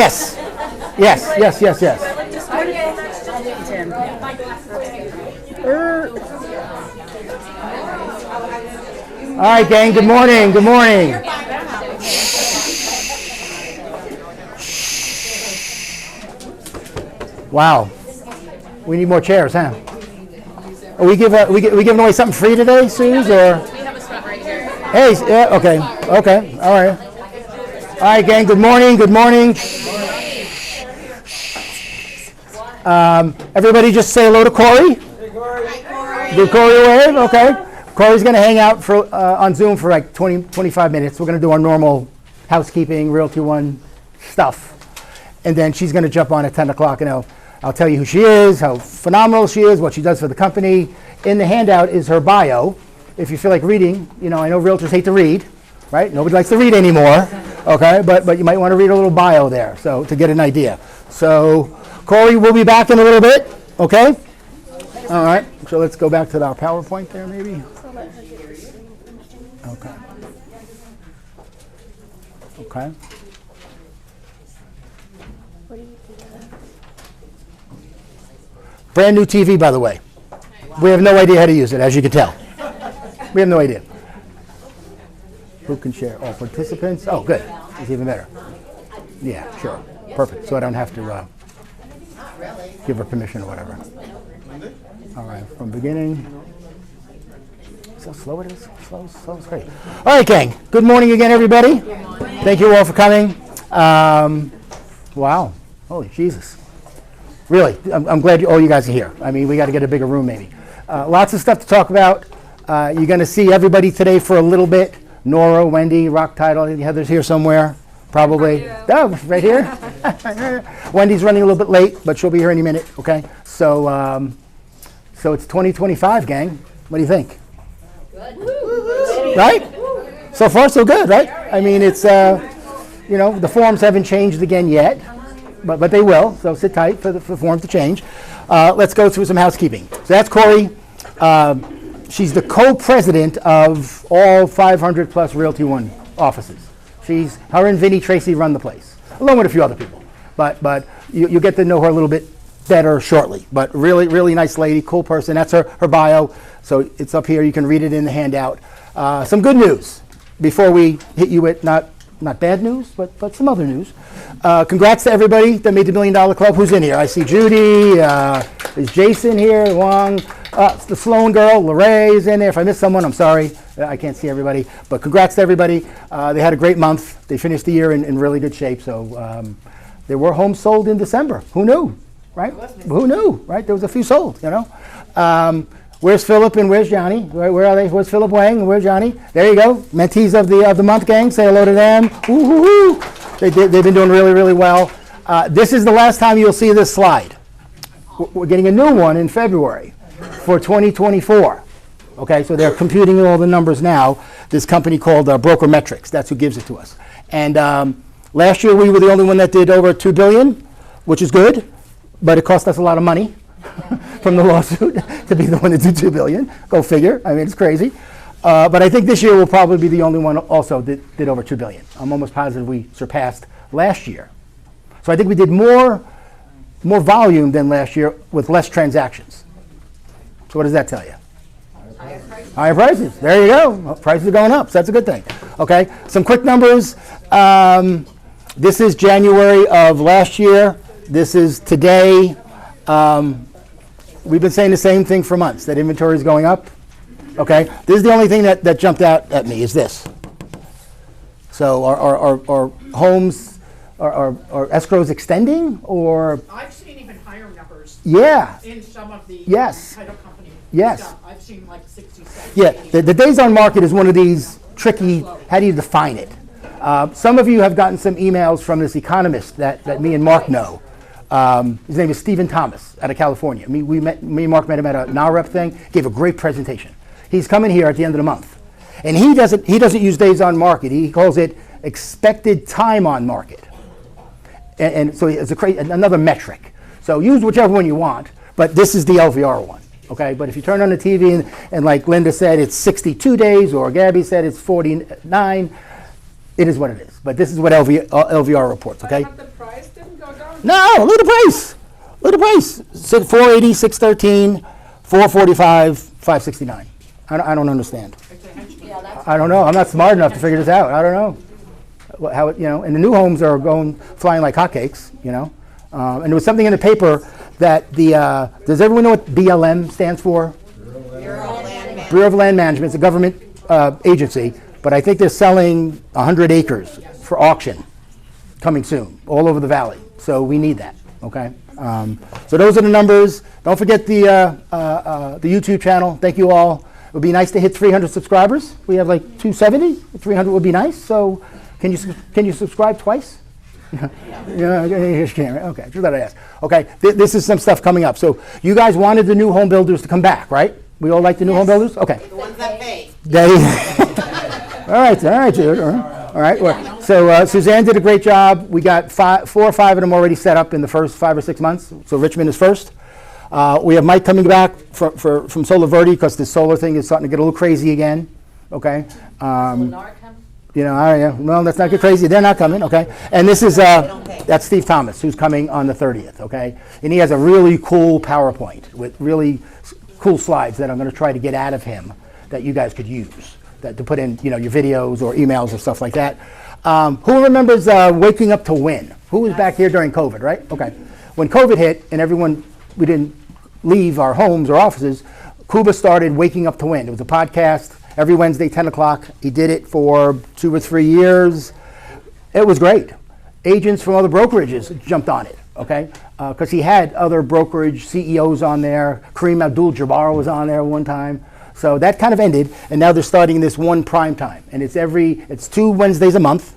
Yes. Yes, yes, yes, yes. All right, gang, good morning, good morning. Wow. We need more chairs, huh? We giving away something free today, Suze, or? We have a spot right here. Hey, yeah, okay, all right. All right, gang, good morning, good morning. Everybody just say hello to Corey. Hey, Corey. Give Corey a wave, okay. Corey's going to hang out for on Zoom for like 20, 25 minutes. We're going to do our normal housekeeping, Realty One stuff. And then she's going to jump on at 10 o'clock, and I'll tell you who she is, how phenomenal she is, what she does for the company. In the handout is her bio. If you feel like reading, I know realtors hate to read, right? Nobody likes to read anymore, okay? But you might want to read a little bio there, so to get an idea. So Corey will be back in a little bit, okay? All right, so let's go back to our PowerPoint there, maybe. Okay. Okay. Brand new TV, by the way. We have no idea how to use it, as you can tell. We have no idea. Who can share? All participants? Oh, good. It's even better. Yeah, sure. Perfect. So I don't have to give her permission or whatever. All right, from beginning. So slow it is. Slow is great. All right, gang. Good morning again, everybody. Thank you all for coming. Wow. Holy Jesus. Really, I'm glad all you guys are here. I mean, we got to get a bigger room maybe. Lots of stuff to talk about. You're going to see everybody today for a little bit. Nora, Wendy, Rock Title, Heather's here somewhere, probably. Oh, right here. Wendy's running a little bit late, but she'll be here any minute, okay? So it's 2025, gang. What do you think? Good. Right? So far, so good, right? I mean, it's, the forms haven't changed again yet. But they will, so sit tight for the forms to change. Let's go through some housekeeping. So that's Corey. She's the co-president of all 500 plus Realty One offices. Her and Vinny Tracy run the place, along with a few other people. But you get to know her a little bit better shortly. But really, really nice lady, cool person. That's her bio. So it's up here. You can read it in the handout. Some good news before we hit you with not bad news, but some other news. Congrats to everybody that made the $1 Million Club. Who's in here? I see Judy. Is Jason here? Wong. The Sloan girl. Lorraine is in there. If I missed someone, I'm sorry. I can't see everybody. But congrats to everybody. They had a great month. They finished the year in really good shape. So there were homes sold in December. Who knew? Right? Who knew? Right? There was a few sold, Where's Philip and where's Johnny? Where are they? Where's Philip Wang and where's Johnny? There you go. Mentees of the month, gang. Say hello to them. Woo-hoo-hoo. They've been doing really, really well. This is the last time you'll see this slide. We're getting a new one in February for 2024. Okay, so they're computing all the numbers now. This company called Broker Metrics. That's who gives it to us. And last year we were the only one that did over $2 billion, which is good, but it cost us a lot of money. From the lawsuit to be the one that did $2 billion. Go figure. I mean, it's crazy. But I think this year will probably be the only one also that did over $2 billion. I'm almost positive we surpassed last year. So I think we did more volume than last year with less transactions. So what does that tell you? Higher prices. There you go. Well, prices are going up, so that's a good thing. Okay, some quick numbers. This is January of last year. This is today. We've been saying the same thing for months, that inventory is going up. Okay, this is the only thing that jumped out at me is this. So are homes, are escrows extending, or? I've seen even higher numbers. Yeah. In some of the Yes. title company Yes. stuff. I've seen like 60, 70. Yeah, the days on market is one of these tricky, how do you define it? Some of you have gotten some emails from this economist that me and Mark know. His name is Stephen Thomas out of California. Me and Mark met him at a NAREP thing, gave a great presentation. He's coming here at the end of the month. And he doesn't use days on market. He calls it expected time on market. And so it's another metric. So use whichever one you want, but this is the LVR one. Okay, but if you turn on the TV and like Linda said, it's 62 days, or Gabby said it's 49, it is what it is. But this is what LVR reports, okay? Have the price No, look at the price. Look at the price. 480, 613, 445, 569. I don't understand. I don't know. I'm not smart enough to figure this out. I don't know how it, and the new homes are flying like hotcakes, and there was something in the paper that does everyone know what BLM stands for? Bureau of Land Management. It's a government agency, but I think they're selling 100 acres for auction coming soon, all over the valley. So we need that, okay? So those are the numbers. Don't forget the YouTube channel. Thank you all. It would be nice to hit 300 subscribers. We have like 270. 300 would be nice. So can you subscribe twice? Yeah, okay, just thought I'd ask. Okay, this is some stuff coming up. So you guys wanted the new home builders to come back, right? We all like the new home builders? Okay. The ones that pay. All right, dude. All right. Well, so Suzanne did a great job. We got 4 or 5 of them already set up in the first 5 or 6 months. So Richmond is first. We have Mike coming back from Solar Verde because the solar thing is starting to get a little crazy again. Okay. Well, let's not get crazy. They're not coming. Okay. And this is that's Steve Thomas, who's coming on the 30th. Okay. And he has a really cool PowerPoint with really cool slides that I'm going to try to get out of him that you guys could use to put in, your videos or emails or stuff like that. Who remembers Waking Up to Win? Who was back here during COVID, right? Okay. When COVID hit and we didn't leave our homes or offices, Kuba started Waking Up to Win. It was a podcast every Wednesday, 10 o'clock. He did it for 2 or 3 years. It was great. Agents from other brokerages jumped on it, okay? Because he had other brokerage CEOs on there. Kareem Abdul-Jabbar was on there one time. So that kind of ended, and now they're starting this one prime time. And it's 2 Wednesdays a month.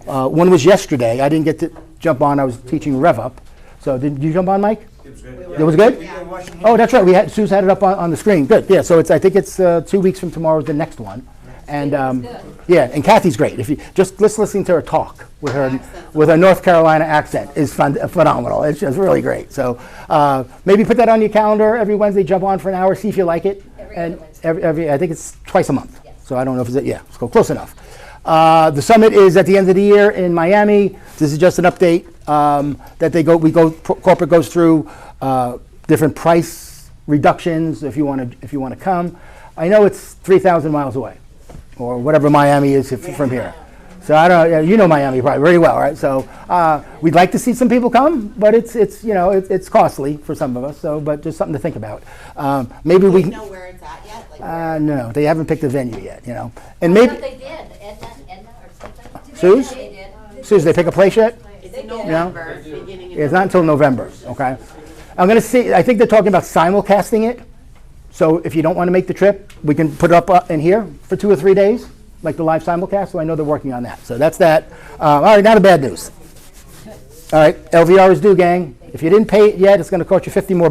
One was yesterday. I didn't get to jump on. I was teaching Rev Up. So did you jump on, Mike? It was good. It was good? Yeah. Oh, that's right. Sue's had it up on the screen. Good. Yeah, so I think it's 2 weeks from tomorrow is the next one. And and Kathy's great. If you just listening to her talk with her North Carolina accent is phenomenal. It's just really great. So maybe put that on your calendar every Wednesday. Jump on for an hour, see if you like it. Every I think it's twice a month. Yes. So I don't know if let's go close enough. The summit is at the end of the year in Miami. This is just an update that corporate goes through different price reductions if you want to come. I know it's 3,000 miles away, or whatever Miami is from here. So I don't, you know Miami probably very well, right? So we'd like to see some people come, but it's costly for some of us. So, but just something to think about. Maybe Do we you know where it's at yet? no, they haven't picked a venue yet. And I maybe thought they did. Edna or something. Suze? They did. Suze, they pick a place yet? It's in November, beginning in It's not until November. Okay. I'm gonna see. I think they're talking about simulcasting it. So if you don't want to make the trip, we can put it up in here for 2 or 3 days, like the live simulcast. So I know they're working on that. So that's that. All right, now the bad news. All right, LVR is due, gang. If you didn't pay it yet, it's going to cost you $50 more.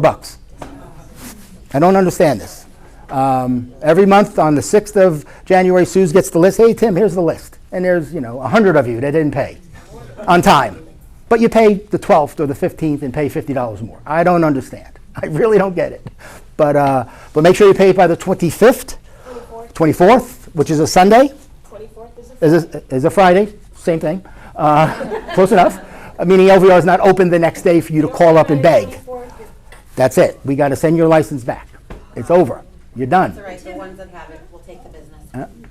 I don't understand this. Every month on the 6th of January, Suze gets the list. Hey, Tim, here's the list. And there's 100 of you that didn't pay on time. But you pay the 12th or the 15th and pay $50 more. I don't understand. I really don't get it. But make sure you pay it by the 25th, 24th, which is a Sunday. 24th is a Friday. Same thing. Close enough. Meaning LVR is not open the next day for you to call up and beg. That's it. We got to send your license back. It's over. You're done. That's all right. The ones that have it will take the business.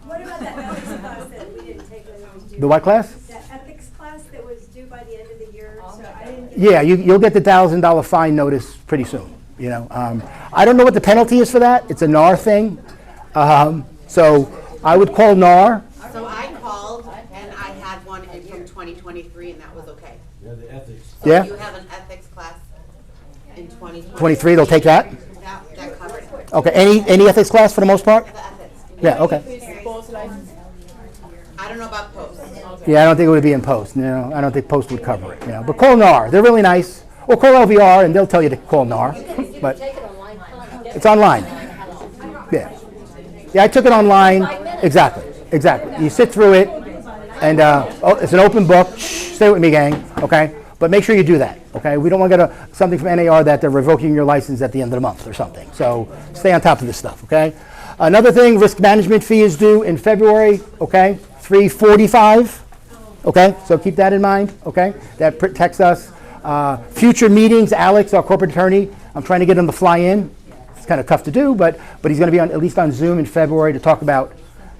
What about that ethics class that we didn't take when it was due? The what class? That ethics class that was due by the end of the year, so I didn't get. Yeah, you'll get the $1,000 fine notice pretty soon. I don't know what the penalty is for that. It's a NAR thing. So I would call NAR. So I called and I had one from 2023 and that was okay. Yeah, the ethics. So Yeah. you have an ethics class in 2023. 23, they'll take that? That covered it. Okay, any ethics class for the most part? The ethics. Yeah, okay. I don't know about posts. Yeah, I don't think it would be in post. No, I don't think post would cover it. But call NAR. They're really nice. Or call LVR and they'll tell you to call NAR. But Take it online. it's online. Yeah. Yeah, I took it online. Exactly. You sit through it and it's an open book. Shh, stay with me, gang. Okay? But make sure you do that. Okay? We don't want to get something from NAR that they're revoking your license at the end of the month or something. So stay on top of this stuff. Okay? Another thing, risk management fee is due in February. Okay? $345. Okay? So keep that in mind. Okay? That protects us. Future meetings, Alex, our corporate attorney, I'm trying to get him to fly in. It's kind of tough to do, but he's going to be on, at least on Zoom in February to talk about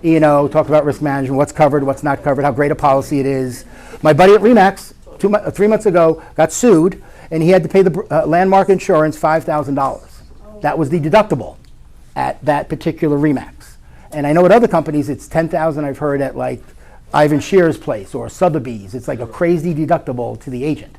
E&O, talk about risk management, what's covered, what's not covered, how great a policy it is. My buddy at RE/MAX, 3 months ago, got sued, and he had to pay the landmark insurance $5,000. That was the deductible at that particular RE/MAX. And I know at other companies it's $10,000. I've heard at like Ivan Shear's place or Sotheby's. It's like a crazy deductible to the agent.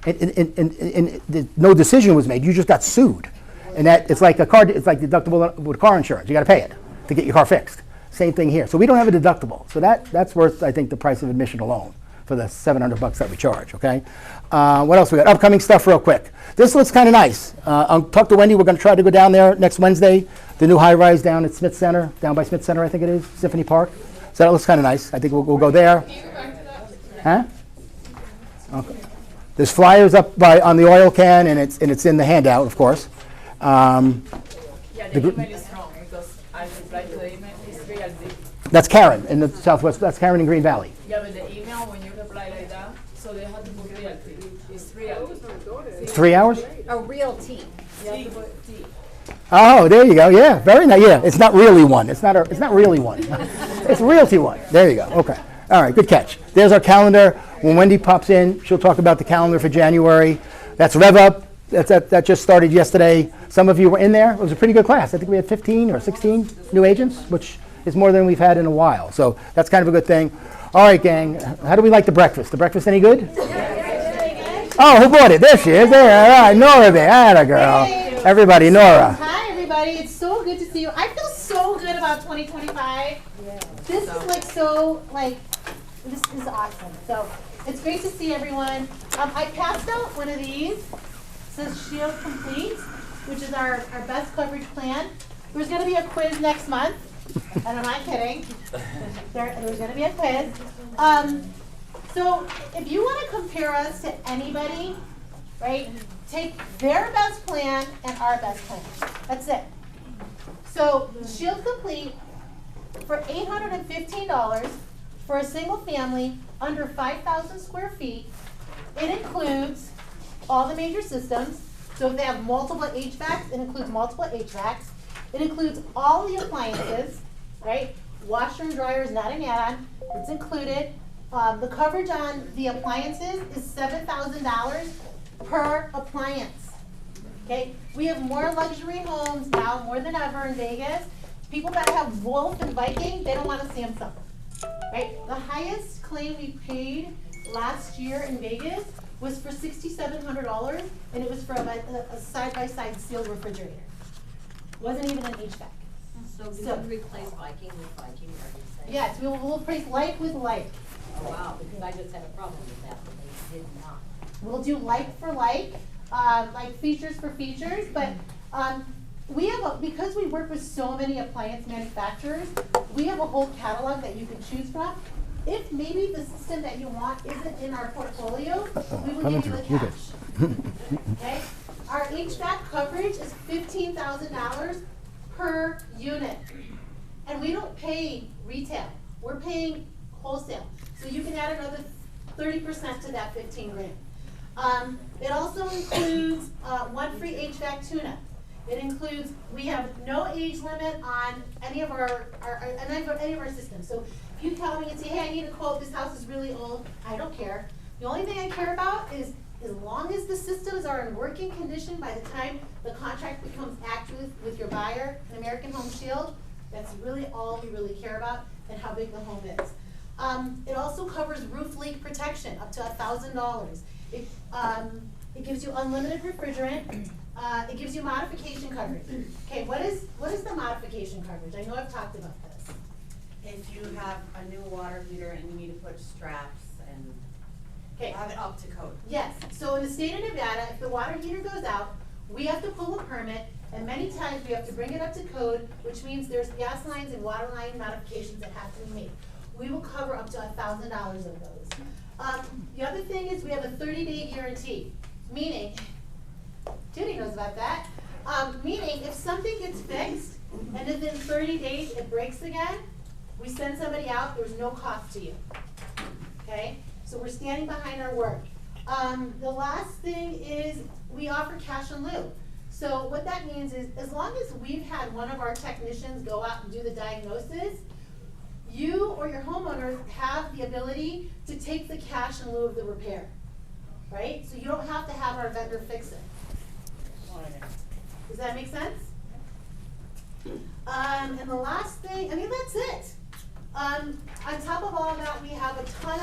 And no decision was made. You just got sued. And that it's like it's like deductible with car insurance. You got to pay it to get your car fixed. Same thing here. So we don't have a deductible. So that's worth, I think, the price of admission alone for the $700 that we charge, okay? What else we got? Upcoming stuff real quick. This looks kind of nice. I'll talk to Wendy. We're going to try to go down there next Wednesday. The new high-rise down at Smith Center, down by Smith Center, I think it is, Symphony Park. So that looks kind of nice. I think we'll go there. Huh? Okay. There's flyers up on the oil can, and it's in the handout, of course. Yeah, the email is wrong because I replied to the email. It's realty. That's Karen in the Southwest. That's Karen in Green Valley. Yeah, but the email when you reply like that, so they have to put realty. It's realty. It's 3 hours? A real T. You have to put T. Oh, there you go. Yeah, very nice. Yeah, it's not really one. It's not really one. It's realty one. There you go. Okay. All right, good catch. There's our calendar. When Wendy pops in, she'll talk about the calendar for January. That's Rev Up. That just started yesterday. Some of you were in there. It was a pretty good class. I think we had 15 or 16 new agents, which is more than we've had in a while. So that's kind of a good thing. All right, gang. How do we like the breakfast? The breakfast any good? Oh, who brought it? There she is. There. All right, Nora there. Atta girl. Everybody, Nora. Hi, everybody. It's so good to see you. I feel so good about 2025. This is this is awesome. So it's great to see everyone. I passed out one of these. It says Shield Complete, which is our best coverage plan. There's going to be a quiz next month. And I'm not kidding. There's going to be a quiz. So if you want to compare us to anybody, right, take their best plan and our best plan. That's it. So Shield Complete for $815 for a single family under 5,000 square feet. It includes all the major systems. So if they have multiple HVACs, it includes multiple HVACs. It includes all the appliances, right? Washer and dryer is not an add-on. It's included. The coverage on the appliances is $7,000 per appliance. Okay? We have more luxury homes now, more than ever in Vegas. People that have Wolf and Viking, they don't want a Samsung. Right? The highest claim we paid last year in Vegas was for $6,700, and it was from a side-by-side sealed refrigerator. Wasn't even an HVAC. So we replace Viking with Viking, are you saying? Yes, we'll replace like with like. Oh, wow, because I just had a problem with that, but they did not. We'll do like for like features for features, but we have because we work with so many appliance manufacturers, we have a whole catalog that you can choose from. If maybe the system that you want isn't in our portfolio, we will give you the cash. Okay? Our HVAC coverage is $15,000 per unit. And we don't pay retail. We're paying wholesale. So you can add another 30% to that 15 grand. It also includes one free HVAC tune-up. It includes, we have no age limit on any of our systems. So if you call me and say, hey, I need a quote, this house is really old, I don't care. The only thing I care about is as long as the systems are in working condition by the time the contract becomes active with your buyer, an American Home Shield, that's really all we really care about and how big the home is. It also covers roof leak protection up to $1,000. It gives you unlimited refrigerant. It gives you modification coverage. Okay, what is the modification coverage? I know I've talked about this. If you have a new water heater and you need to put straps and have it up to code. Yes, so in the state of Nevada, if the water heater goes out, we have to pull a permit, and many times we have to bring it up to code, which means there's gas lines and water line modifications that have to be made. We will cover up to $1,000 of those. The other thing is we have a 30-day guarantee, meaning, Judy knows about that, meaning if something gets fixed and within 30 days it breaks again, we send somebody out, there's no cost to you, okay? So we're standing behind our work. The last thing is we offer cash in lieu. So what that means is, as long as we've had one of our technicians go out and do the diagnosis, you or your homeowner have the ability to take the cash in lieu of the repair, right? So you don't have to have our vendor fix it. Does that make sense? And the last thing, I mean, that's it. On top of all that, we have a ton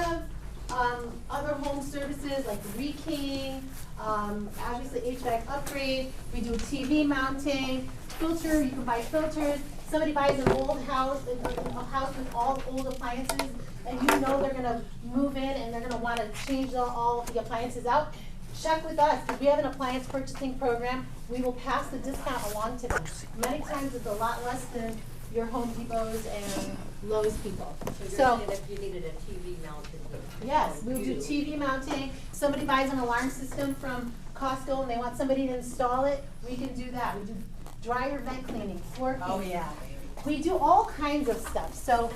of other home services like rekeying, obviously HVAC upgrade. We do TV mounting, filter. You can buy filters. Somebody buys an old house, a house with all old appliances, and you know they're gonna move in and they're gonna want to change all the appliances out. Check with us, because we have an appliance purchasing program. We will pass the discount along to them. Many times it's a lot less than your Home Depots and Lowe's people. So you're saying if you needed a TV mounted. Yes, we'll do TV mounting. Somebody buys an alarm system from Costco and they want somebody to install it, we can do that. We do dryer vent cleaning, floor cleaning. Oh, yeah. We do all kinds of stuff. So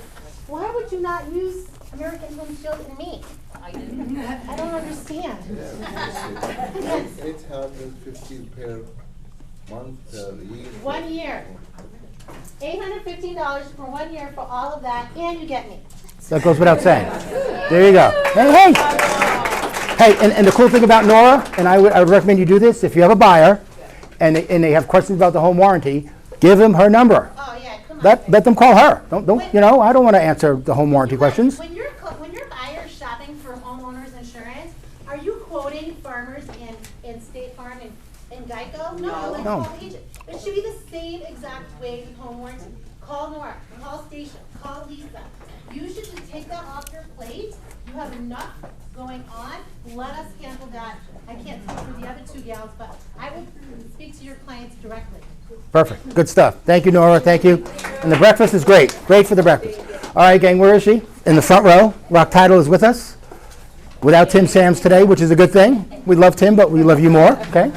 why would you not use American Home Shield and me? I didn't. I don't understand. 850 per month, year. 1 year. $815 for 1 year for all of that, and you get me. That goes without saying. There you go. Hey, hey, and the cool thing about Nora, and I would recommend you do this, if you have a buyer and they have questions about the home warranty, give them her number. Oh yeah, come on. Let them call her. Don't you know? I don't want to answer the home warranty questions. When your buyer's shopping for homeowners insurance, are you quoting Farmers and State Farm and Geico? No, let's No. call the agent. It should be the same exact way with home warranty. Call Nora, call Stacia, call Lisa. You should just take that off your plate. You have enough going on. Let us handle that. I can't talk for the other two gals, but I will speak to your clients directly. Perfect. Good stuff. Thank you, Nora. Thank you. And the breakfast is great. Great for the breakfast. All right, gang, where is she? In the front row. Rock Title is with us. Without Tim Sams today, which is a good thing. We love Tim, but we love you more. Okay?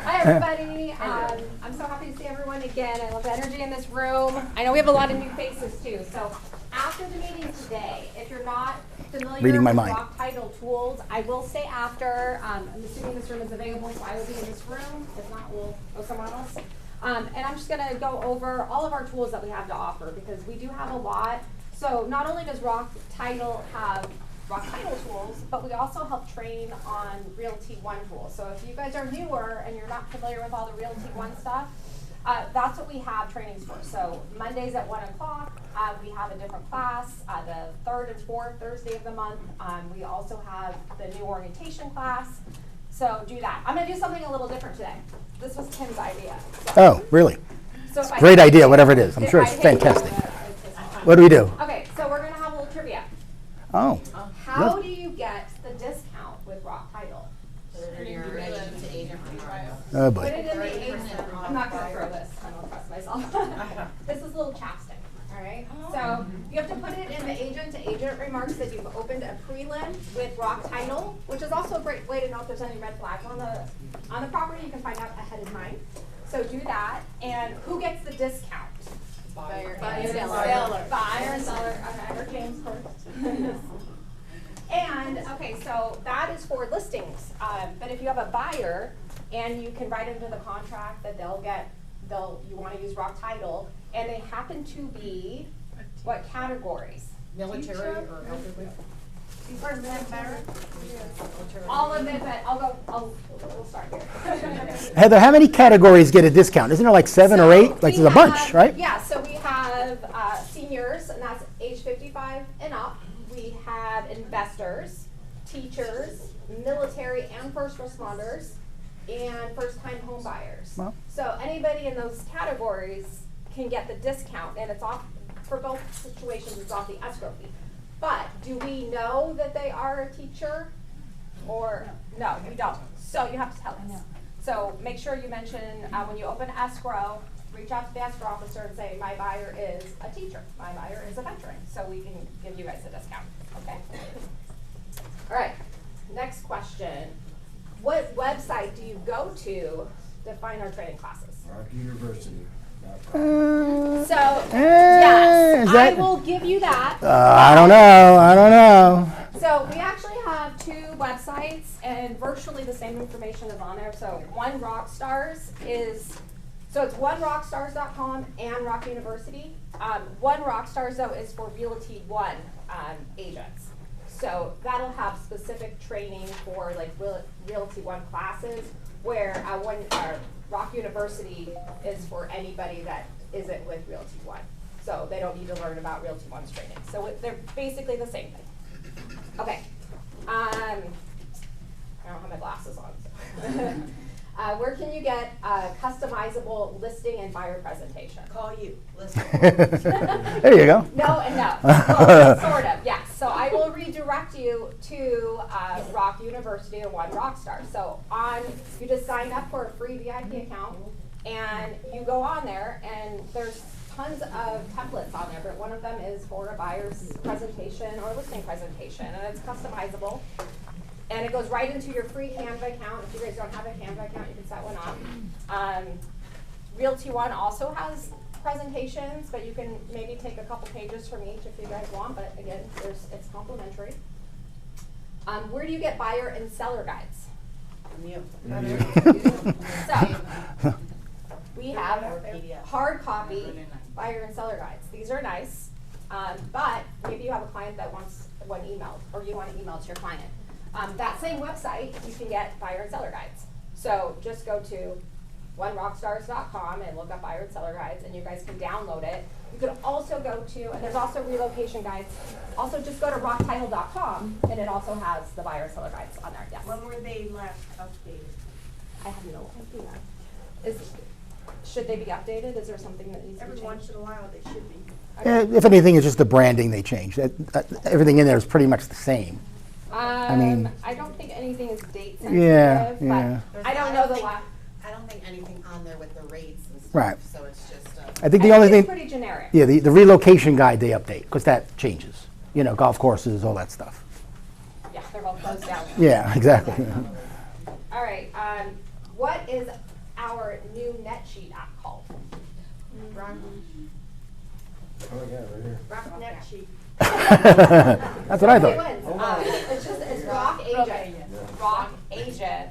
Hi, everybody. I'm so happy to see everyone again. I love the energy in this room. I know we have a lot of new faces, too. So after the meeting today, if you're not familiar Reading my with mind. Rock Title tools, I will stay after. I'm assuming this room is available, so I will be in this room. If not, we'll go somewhere else. And I'm just going to go over all of our tools that we have to offer, because we do have a lot. So not only does Rock Title have Rock Title tools, but we also help train on Realty One tools. So if you guys are newer and you're not familiar with all the Realty One stuff, that's what we have trainings for. So Mondays at 1 o'clock, we have a different class. The third and fourth Thursday of the month, we also have the new orientation class. So do that. I'm going to do something a little different today. This was Tim's idea. Oh, really? So if I Great hit idea, you- whatever it is. I'm if sure I it's hit you, fantastic. it's his fault. What do we do? Okay, so we're going to have a little trivia. Oh. How do you get the discount with Rock Title? Your agent to agent referral. Oh, Put boy. it in the agent. I'm not going to throw this. I don't trust myself. This is a little chapstick. All right. So you have to put it in the agent-to-agent remarks that you've opened a prelim with Rock Title, which is also a great way to know if there's any red flags on the property. You can find out ahead of time. So do that. And who gets the discount? Buyer and and seller. seller. Buyer and seller. Okay, I heard James first. And, okay, so that is for listings. But if you have a buyer and you can write into the contract that you want to use Rock Title, and they happen to be, what categories? Military or elderly. All of it, but we'll start here. Heather, how many categories get a discount? Isn't there like 7 or 8? Like, we there's a bunch, have- right? Yeah, so we have seniors, and that's age 55 and up. We have investors, teachers, military and first responders, and first-time home buyers. Wow. So anybody in those categories can get the discount, and it's off, for both situations, it's off the escrow fee. But do we know that they are a teacher? Or, no, we don't. So you have to tell us. So make sure you mention, when you open escrow, reach out to the escrow officer and say, my buyer is a teacher, my buyer is a veteran, so we can give you guys a discount, okay? All right, next question. What website do you go to find our training classes? Rock University. So, is yes, I that- will give you that. I don't know. So we actually have 2 websites. and virtually the same information is on there. So One Rockstars is, so it's onerockstars.com and Rock University. One Rockstars though is for Realty One agents. So that'll have specific training for like Realty One classes, where Rock University is for anybody that isn't with Realty One. So they don't need to learn about Realty One's training. So they're basically the same thing. Okay. I don't have my glasses on. So. Where can you get a customizable listing and buyer presentation? Call you, listen. There you go. No and no. Well, sort of, yes. So I will redirect you to Rock University or One Rockstar. So you just sign up for a free VIP account, and you go on there, and there's tons of templates on there, but one of them is for a buyer's presentation or listing presentation, and it's customizable. And it goes right into your free Canva account. If you guys don't have a Canva account, you can set one up. Realty One also has presentations, but you can maybe take a couple pages from each if you guys want, but again, it's complimentary. Where do you get buyer and seller guides? From you. So, we have Or PDF. hard copy buyer and seller guides. These are nice, but maybe you have a client that wants one emailed, or you want to email to your client. That same website, you can get buyer and seller guides. So just go to onerockstars.com and look up buyer and seller guides, and you guys can download it. You could also go to, and there's also relocation guides. Also, just go to rocktitle.com, and it also has the buyer and seller guides on there. Yes. When were they last updated? I have no idea. Should they be updated? Is there something that needs to be Every changed? once in a while, they should be. If anything, it's just the branding they changed. Everything in there is pretty much the same. mean- I don't think anything is date sensitive, Yeah, but yeah. I don't know the last. I don't think anything on there with the rates and stuff. Right. So it's just, I think the only It's thing, pretty generic. yeah, the relocation guide they update, because that changes. You know, golf courses, all that stuff. Yeah, they're all closed down. Yeah, exactly. All right, what is our new NetSheet app called? Oh, yeah, right here. Rock net sheet. That's what I Nobody thought. wins. It's Rock Agent. Rock Agent.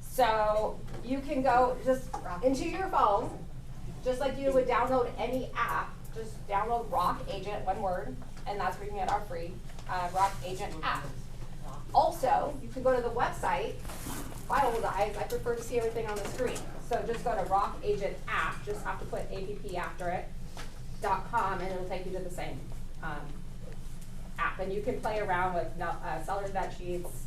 So you can go just into your phone, just like you would download any app. Just download Rock Agent, one word, and that's where you can get our free Rock Agent app. Also, you can go to the website. My old eyes, I prefer to see everything on the screen. So just go to Rock Agent app. Just have to put app after it. .com, and it'll take you to the same app, and you can play around with seller's net sheets.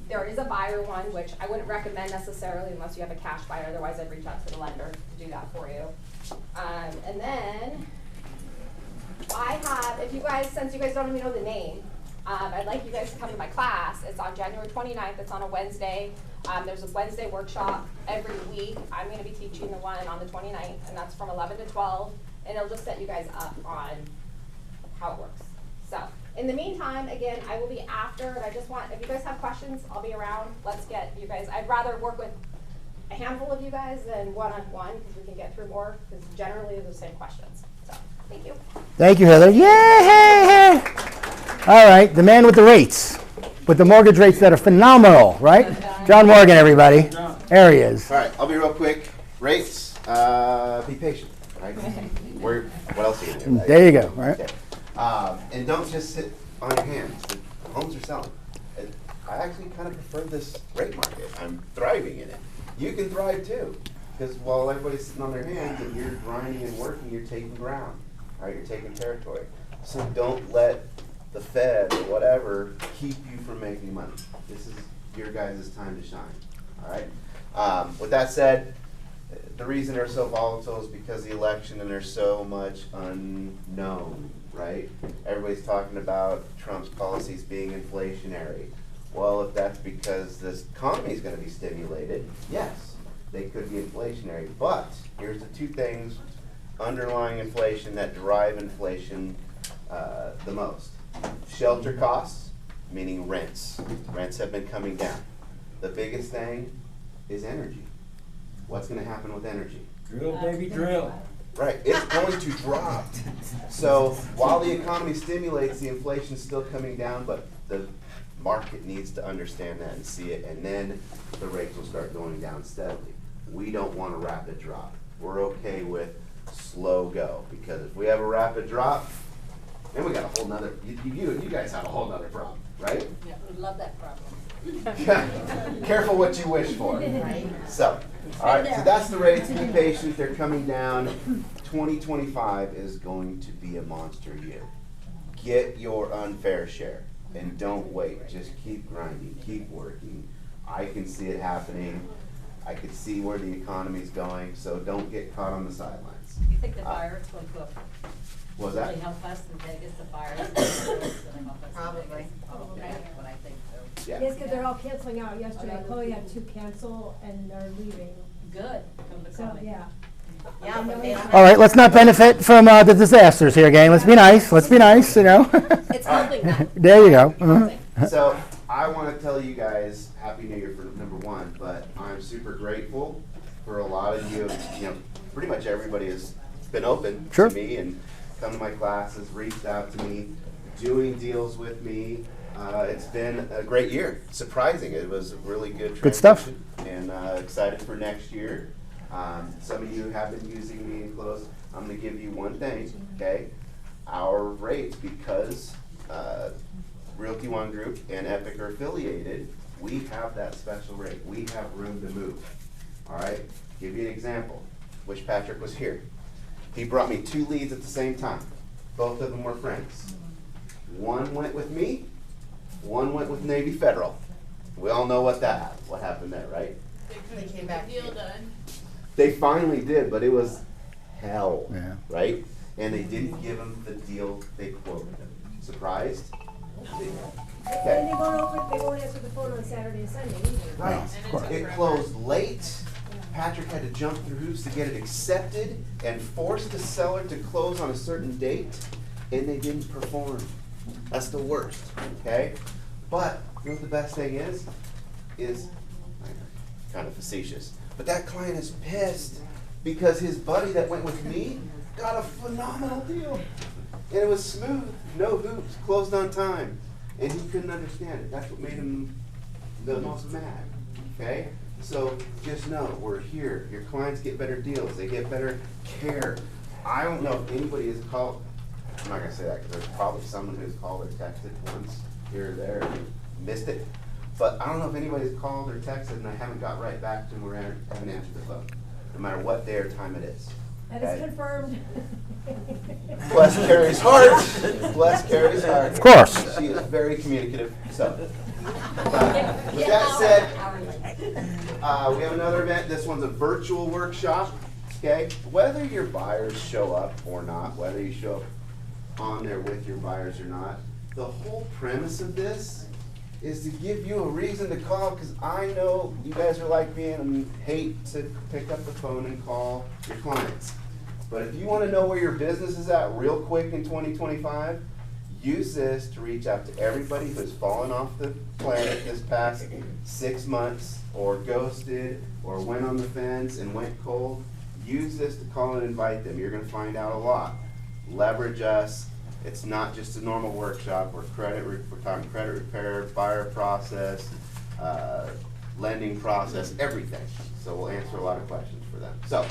There is a buyer one, which I wouldn't recommend necessarily unless you have a cash buyer. Otherwise, I'd reach out to the lender to do that for you. And then I have, if you guys, since you guys don't even know the name, I'd like you guys to come to my class. It's on January 29th. It's on a Wednesday. There's a Wednesday workshop every week. I'm going to be teaching the one on the 29th, and that's from 11 to 12. And it'll just set you guys up on how it works. So, in the meantime, again, I will be after, and I just want, if you guys have questions, I'll be around. Let's get you guys, I'd rather work with a handful of you guys than one-on-one, because we can get through more, because generally they're the same questions. So, thank you. Thank you, Heather. Yay! All right, the man with the rates, with the mortgage rates that are phenomenal, right? John Morgan, everybody. There he is. All right, I'll be real quick. Rates, be patient, right? What else are you gonna do? Right? There you go, right? Okay. And don't just sit on your hands. The homes are selling. I actually kind of prefer this rate market. I'm thriving in it. You can thrive too, because while everybody's sitting on their hands and you're grinding and working, you're taking ground. All right, you're taking territory. So don't let the Fed or whatever keep you from making money. This is your guys' time to shine. All right. With that said, the reason they're so volatile is because of the election and there's so much unknown, right? Everybody's talking about Trump's policies being inflationary. Well, if that's because this economy is going to be stimulated, yes, they could be inflationary. But here's the two things underlying inflation that drive inflation the most. Shelter costs, meaning rents. Rents have been coming down. The biggest thing is energy. What's going to happen with energy? Drill, baby, drill. Right, it's going to drop. So while the economy stimulates, the inflation's still coming down, but the market needs to understand that and see it, and then the rates will start going down steadily. We don't want a rapid drop. We're okay with slow go, because if we have a rapid drop, then we got a whole nother, you guys have a whole nother problem, right? Yeah, we love that problem. Careful what you wish for. So, all right, so that's the rates. Be patient, they're coming down. 2025 is going to be a monster year. Get your unfair share and don't wait. Just keep grinding, keep working. I can see it happening. I can see where the economy's going, so don't get caught on the sidelines. You think the fire is going to What was that? really help us in Vegas, the fire is going to help us in Probably. Vegas? Okay, that's what I think so. Yeah. Yes, because they're all canceling out yesterday. Chloe had 2 cancel and they're leaving. Good, come to So, Connie. yeah. Yeah, but they don't All right, let's not benefit from the disasters here, gang. Let's be nice. Let's be nice, you know. It's helping now. There you go. Uh-huh. So I want to tell you guys Happy New Year for number one, but I'm super grateful for a lot of you. You know, pretty much everybody has been open Sure. to me and come to my classes, reached out to me, doing deals with me. It's been a great year. Surprising. It was a really good Good stuff. transition, and excited for next year. Some of you have been using me in close. I'm going to give you one thing, okay? Our rates, because Realty One Group and Epic are affiliated, we have that special rate. We have room to move. All right? Give you an example. Wish Patrick was here. He brought me 2 leads at the same time. Both of them were friends. One went with me, one went with Navy Federal. We all know what happened there, right? They came back. Deal done. They finally did, but it was hell, Yeah. right? And they didn't give them the deal they quoted. Surprised? And Okay. they won't answer the phone on Saturday and Sunday either. Right. of course. It closed late. Patrick had to jump through hoops to get it accepted and forced the seller to close on a certain date, and they didn't perform. That's the worst, okay? But you know what the best thing is kind of facetious, but that client is pissed because his buddy that went with me got a phenomenal deal. And it was smooth, no hoops, closed on time. And he couldn't understand it. That's what made him the most mad, okay? So just know, we're here. Your clients get better deals. They get better care. I don't know if anybody has called, I'm not gonna say that because there's probably someone who's called or texted once here or there and missed it. But I don't know if anybody's called or texted and I haven't got right back to them or haven't answered the phone, no matter what day or time it is. That is okay? confirmed. Bless Carrie's heart. Bless Carrie's heart. Of course. She is very communicative. So, with that said, we have another event. This one's a virtual workshop. Okay, whether your buyers show up or not, whether you show up on there with your buyers or not, the whole premise of this is to give you a reason to call, because I know you guys are like me and hate to pick up the phone and call your clients. But if you want to know where your business is at real quick in 2025, use this to reach out to everybody who's fallen off the planet this past 6 months, or ghosted, or went on the fence and went cold. Use this to call and invite them. You're going to find out a lot. Leverage us. It's not just a normal workshop. We're talking credit repair, buyer process, lending process, everything. So we'll answer a lot of questions for them. So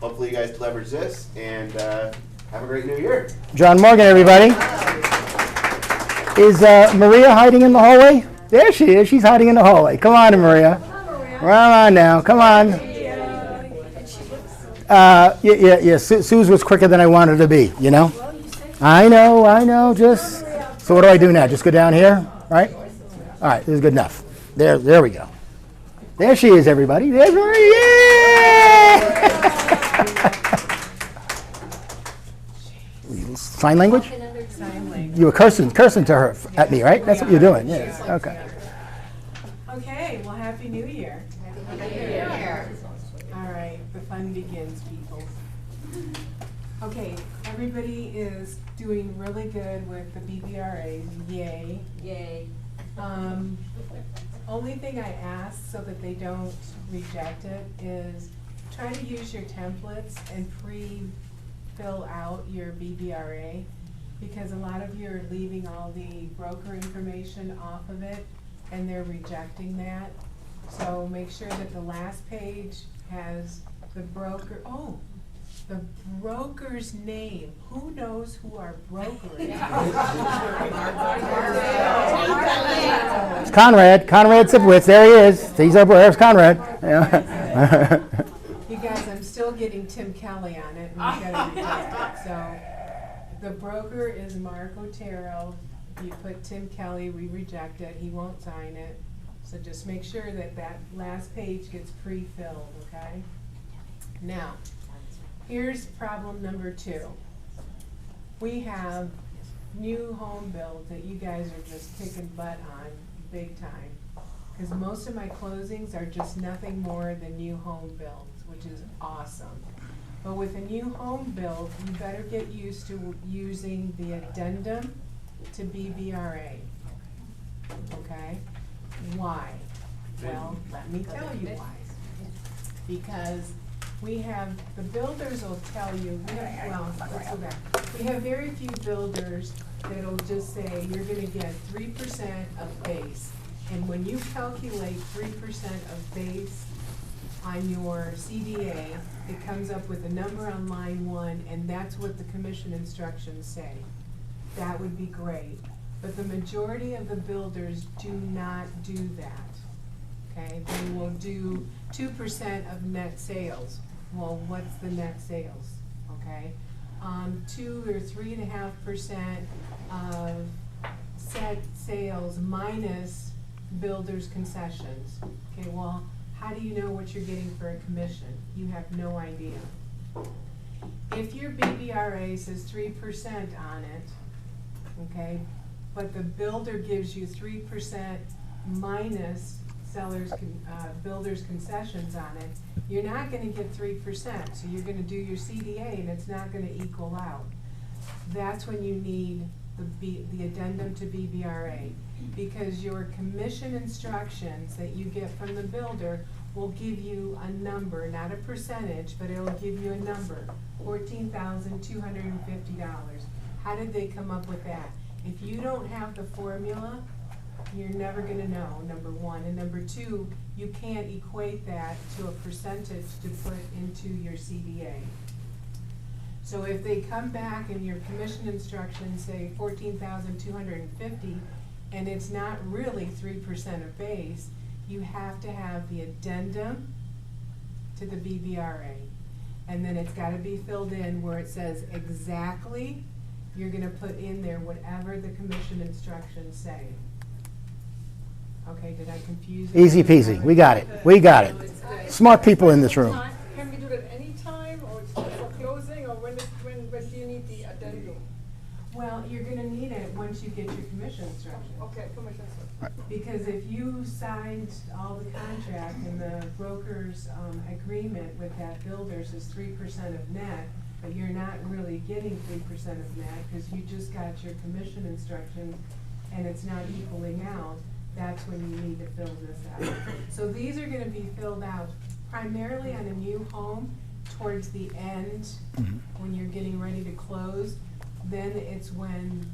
hopefully you guys leverage this and have a great new year. John Morgan, everybody. Is Maria hiding in the hallway? There she is. She's hiding in the hallway. Come on, Maria. Come on now. Come on. Yeah. Suze was quicker than I wanted her to be, you know? I know. Just so what do I do now? Just go down here, right? All right, this is good enough. There we go. There she is, everybody. There's Maria. Yeah! Sign language? Sign language. You were cursing to her at me, right? That's what you're doing. Yes. Okay. Okay, well, Happy New Year. All right, the fun begins, people. Okay, everybody is doing really good with the BBRAs, yay. Yay. Only thing I ask so that they don't reject it is try to use your templates and pre-fill out your BBRA. because a lot of you are leaving all the broker information off of it, and they're rejecting that. So make sure that the last page has the broker, the broker's name. Who knows who our broker is? It's Conrad Sipowicz, there he is. There's Conrad. Yeah. You guys, I'm still getting Tim Kelly on it, and we've got to reject it. So the broker is Mark Otero. If you put Tim Kelly, we reject it. He won't sign it. So just make sure that that last page gets pre-filled, okay? Now, here's problem number 2. We have new home builds that you guys are just kicking butt on big time. Because most of my closings are just nothing more than new home builds, which is awesome. But with a new home build, you better get used to using the addendum to BBRA. Okay? Why? Well, let me tell you why. Because we have, the builders will tell you, let's go back. We have very few builders that'll just say, you're gonna get 3% of base. And when you calculate 3% of base on your CDA, it comes up with a number on line 1, and that's what the commission instructions say. That would be great. But the majority of the builders do not do that. Okay, they will do 2% of net sales. Well, what's the net sales? Okay, 2 or 3.5% of set sales minus builders' concessions. Okay, well, how do you know what you're getting for a commission? You have no idea. If your BBRA says 3% on it, okay, but the builder gives you 3% minus builders' concessions on it, you're not gonna get 3%, so you're gonna do your CDA and it's not gonna equal out. That's when you need the addendum to BBRA, because your commission instructions that you get from the builder will give you a number, not a percentage, but it'll give you a number, $14,250. How did they come up with that? If you don't have the formula, you're never gonna know, number 1. And number 2, you can't equate that to a percentage to put into your CDA. So if they come back and your commission instructions say 14,250, and it's not really 3% of base, you have to have the addendum to the BBRA. And then it's gotta be filled in where it says exactly, you're gonna put in there whatever the commission instructions say. Okay, did I confuse you? Easy peasy. We got it. We got it. Smart people in this room. Can we do that any time, or it's for closing, or when do you need the addendum? Well, you're gonna need it once you get your commission instructions. Okay, commission. Because if you signed all the contract and the broker's agreement with that builder's is 3% of net, but you're not really getting 3% of net because you just got your commission instructions and it's not equaling out, that's when you need to fill this out. So these are gonna be filled out primarily on a new home towards the end, when you're getting ready to close. Then it's when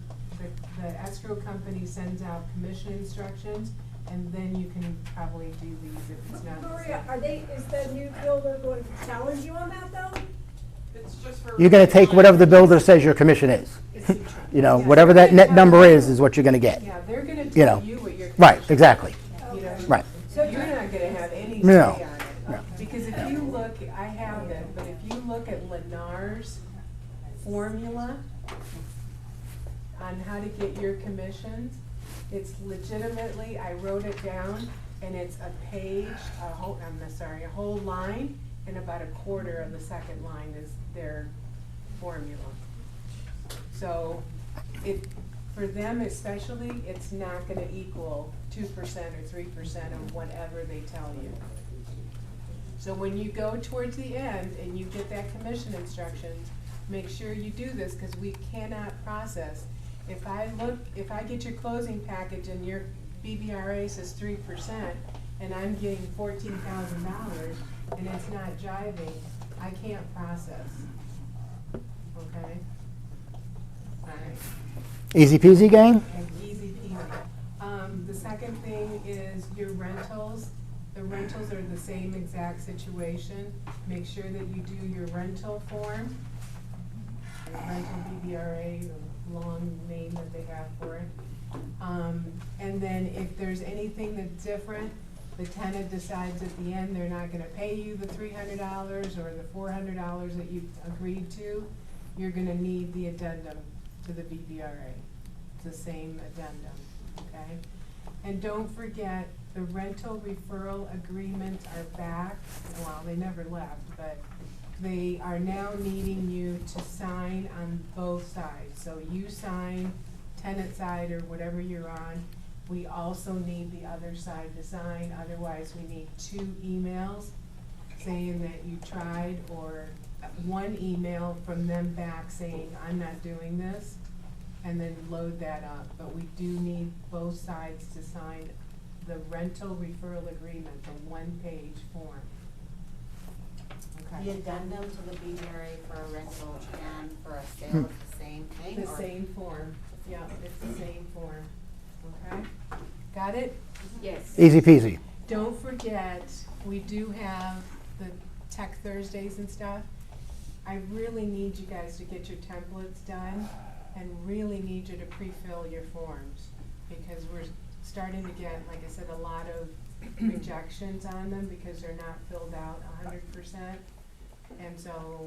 the escrow company sends out commission instructions, and then you can probably do these if it's not. Gloria, is the new builder going to challenge you on that though? It's just for. You're gonna take whatever the builder says your commission is. You know, whatever that net number is what you're gonna get. Yeah, they're gonna You tell know. you what your. Right, exactly. You know, Right. so you're not gonna have any say No. on it. No. Because if you look, I have it, but if you look at Lennar's formula on how to get your commissions, it's legitimately, I wrote it down, and it's a page, a whole line, and about a quarter of the second line is their formula. So for them especially, it's not gonna equal 2% or 3% of whatever they tell you. So when you go towards the end and you get that commission instructions, make sure you do this, because we cannot process. If I get your closing package and your BBRA says 3%, and I'm getting $14,000, and it's not jiving, I can't process, okay? Alright. Easy peasy, gang? And easy peasy. The second thing is your rentals. The rentals are the same exact situation. Make sure that you do your rental form. Rental BBRA, the long name that they have for it. And then if there's anything that's different, the tenant decides at the end they're not gonna pay you the $300 or the $400 that you agreed to, you're gonna need the addendum to the BBRA. It's the same addendum, okay? And don't forget, the rental referral agreements are back. Well, they never left, but they are now needing you to sign on both sides. So you sign, tenant side or whatever you're on. We also need the other side to sign, otherwise we need 2 emails saying that you tried, or 1 email from them back saying, I'm not doing this, and then load that up. But we do need both sides to sign the rental referral agreement, the 1-page form. The Okay. addendum to the BBRA for a rental and for a sale is the same thing? The or- same form, yeah, it's the same form, okay? Got it? Yes. Easy peasy. Don't forget, we do have the Tech Thursdays and stuff. I really need you guys to get your templates done and really need you to pre-fill your forms, because we're starting to get, like I said, a lot of rejections on them because they're not filled out 100%. And so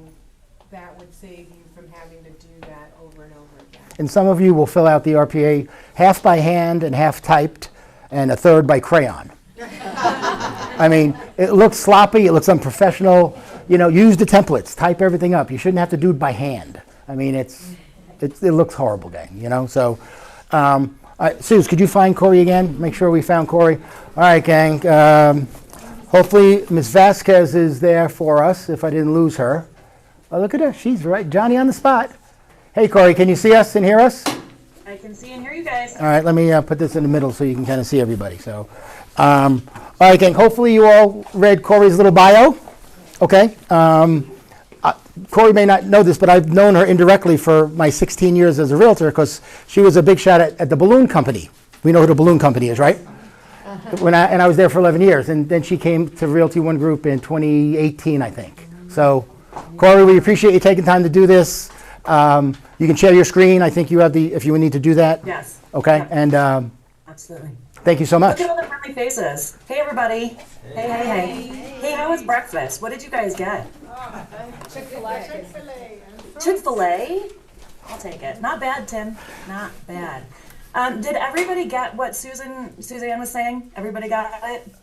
that would save you from having to do that over and over again. And some of you will fill out the RPA half by hand and half typed, and a third by crayon. I mean, it looks sloppy, it looks unprofessional. You know, use the templates, type everything up. You shouldn't have to do it by hand. I mean, it looks horrible, gang, you know? So, Suze, could you find Corey again? Make sure we found Corey. All right, gang. Hopefully, Ms. Vasquez is there for us, if I didn't lose her. Oh, look at her. She's right. Johnny on the spot. Hey, Corey, can you see us and hear us? I can see and hear you guys. All right, let me put this in the middle so you can kind of see everybody. So, all right, gang, hopefully you all read Corey's little bio. Okay. Corey may not know this, but I've known her indirectly for my 16 years as a realtor because she was a big shot at the balloon company. We know who the balloon company is, right? And I was there for 11 years. And then she came to Realty One Group in 2018, I think. So, Corey, we appreciate you taking time to do this. You can share your screen. I think you have if you need to do that. Yes. Okay. Yep. And Absolutely. thank you so much. Look at all the friendly faces. Hey, everybody. Hey. Hey, how was breakfast? What did you guys get? Chick-fil-A. Chick-fil-A? I'll take it. Not bad, Tim. Not bad. Did everybody get what Suzanne was saying? Everybody got it?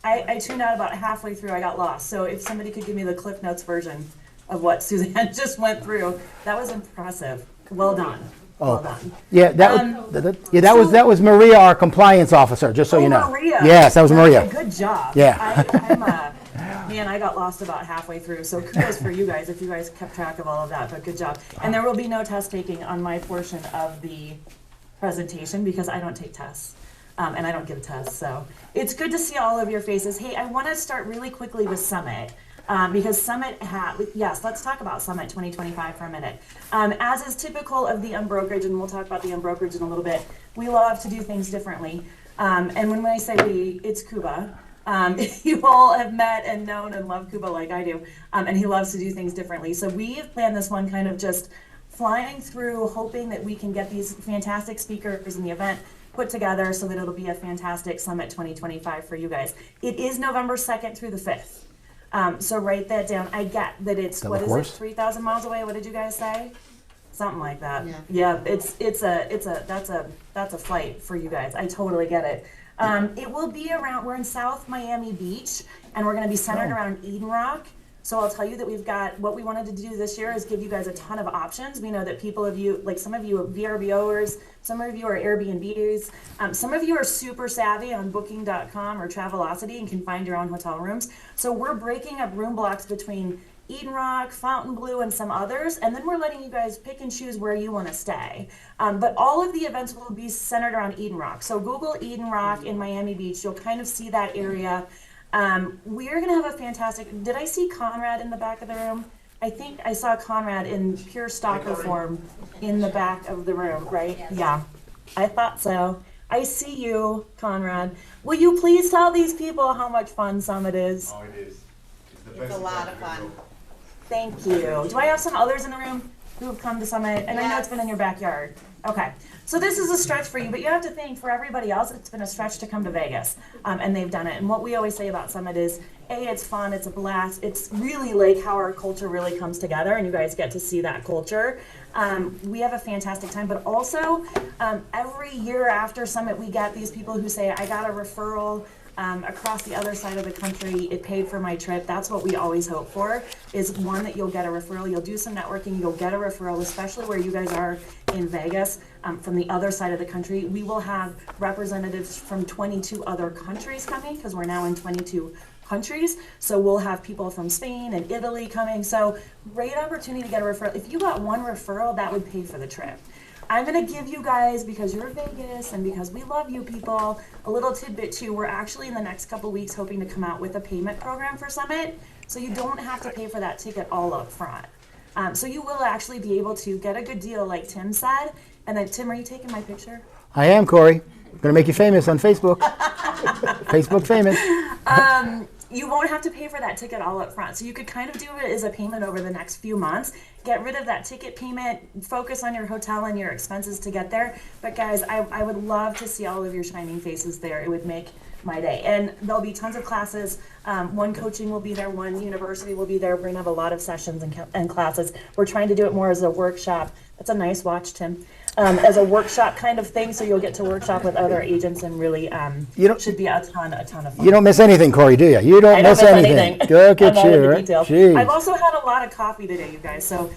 I tuned out about halfway through. I got lost. So if somebody could give me the Cliff Notes version of what Suzanne just went through, that was impressive. Well done. Well done. Yeah, that was Maria, our compliance officer. Just so you know. Maria. Yes, that was Maria. Good job. Yeah. Man, I got lost about halfway through, so kudos for you guys if you guys kept track of all of that, but good job. And there will be no test taking on my portion of the presentation because I don't take tests, and I don't give tests, so. It's good to see all of your faces. Hey, I want to start really quickly with Summit. Because Summit yes, let's talk about Summit 2025 for a minute. As is typical of the Unbrokerage, and we'll talk about the Unbrokerage in a little bit, we love to do things differently. And when I say we, it's Kuba. You all have met and known and love Kuba like I do, and he loves to do things differently. So we have planned this one kind of just flying through, hoping that we can get these fantastic speakers in the event put together so that it'll be a fantastic Summit 2025 for you guys. It is November 2nd through the 5th. So write that down. I get that it's, what is it, 3,000 miles away? What did you guys say? Something like that. Yeah, that's a flight for you guys. I totally get it. It will be around, we're in South Miami Beach, and we're gonna be centered around Eden Rock. So I'll tell you that we've got, what we wanted to do this year is give you guys a ton of options. We know that people of you, like some of you are VRBOers, some of you are Airbnbs, some of you are super savvy on booking.com or Travelocity and can find your own hotel rooms. So we're breaking up room blocks between Eden Rock, Fontainebleau, and some others, and then we're letting you guys pick and choose where you want to stay. But all of the events will be centered around Eden Rock. So Google Eden Rock in Miami Beach, you'll kind of see that area. We're going to have a fantastic, did I see Conrad in the back of the room? I think I saw Conrad in pure stalker form in the back of the room, right? Yeah, I thought so. I see you, Conrad. Will you please tell these people how much fun Summit is? Oh, it is. It's a lot of fun. Thank you. Do I have some others in the room who have come to Summit? And I know it's been in your backyard. Okay. So this is a stretch for you, but you have to think for everybody else, it's been a stretch to come to Vegas. And they've done it. And what we always say about Summit is, A, it's fun, it's a blast. It's really like how our culture really comes together, and you guys get to see that culture. We have a fantastic time, but also every year after Summit, we get these people who say, I got a referral across the other side of the country, it paid for my trip. That's what we always hope for, is one, that you'll get a referral, you'll do some networking, you'll get a referral, especially where you guys are in Vegas, from the other side of the country. We will have representatives from 22 other countries coming, because we're now in 22 countries. So we'll have people from Spain and Italy coming. So great opportunity to get a referral. If you got one referral, that would pay for the trip. I'm gonna give you guys, because you're Vegas and because we love you people, a little tidbit too. We're actually in the next couple weeks hoping to come out with a payment program for Summit, so you don't have to pay for that ticket all up front. So you will actually be able to get a good deal, like Tim said. And then, Tim, are you taking my picture? I am, Corey. I'm gonna make you famous on Facebook. Facebook famous. You won't have to pay for that ticket all up front. So you could kind of do it as a payment over the next few months. Get rid of that ticket payment, focus on your hotel and your expenses to get there. But guys, I would love to see all of your shining faces there. It would make my day. And there'll be tons of classes. One coaching will be there, one university will be there. We're gonna have a lot of sessions and classes. We're trying to do it more as a workshop. That's a nice watch, Tim. As a workshop kind of thing, so you'll get to workshop with other agents and really should be a ton of fun. You don't miss anything, Corey, do you? You don't miss anything. Look at I'm all you. into Right? details. Jeez. I've also had a lot of coffee today, you guys. So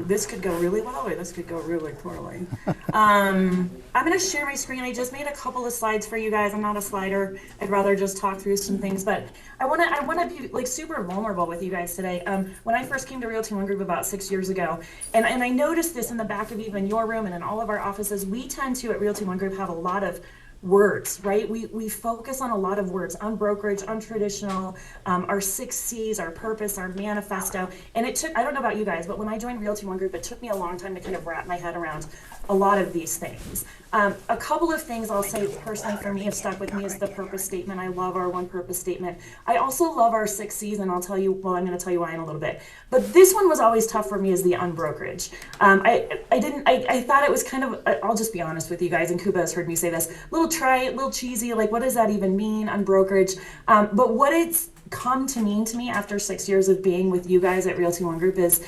this could go really well, or this could go really poorly. I'm going to share my screen. I just made a couple of slides for you guys. I'm not a slider. I'd rather just talk through some things, but I want to be like super vulnerable with you guys today. When I first came to Realty One Group about 6 years ago, and I noticed this in the back of even your room and in all of our offices, we tend to at Realty One Group have a lot of words, right? We focus on a lot of words, on brokerage, untraditional, our 6 C's, our purpose, our manifesto. And it took, I don't know about you guys, but when I joined Realty One Group, it took me a long time to kind of wrap my head around a lot of these things. A couple of things I'll say personally for me have stuck with me is the purpose statement. I love our one purpose statement. I also love our 6 C's, and I'll tell you, well, I'm going to tell you why in a little bit. But this one was always tough for me, is the unbrokerage. I thought it was kind of, I'll just be honest with you guys, and Kuba has heard me say this, a little trite, a little cheesy, like what does that even mean, unbrokerage? But what it's come to mean to me after 6 years of being with you guys at Realty One Group is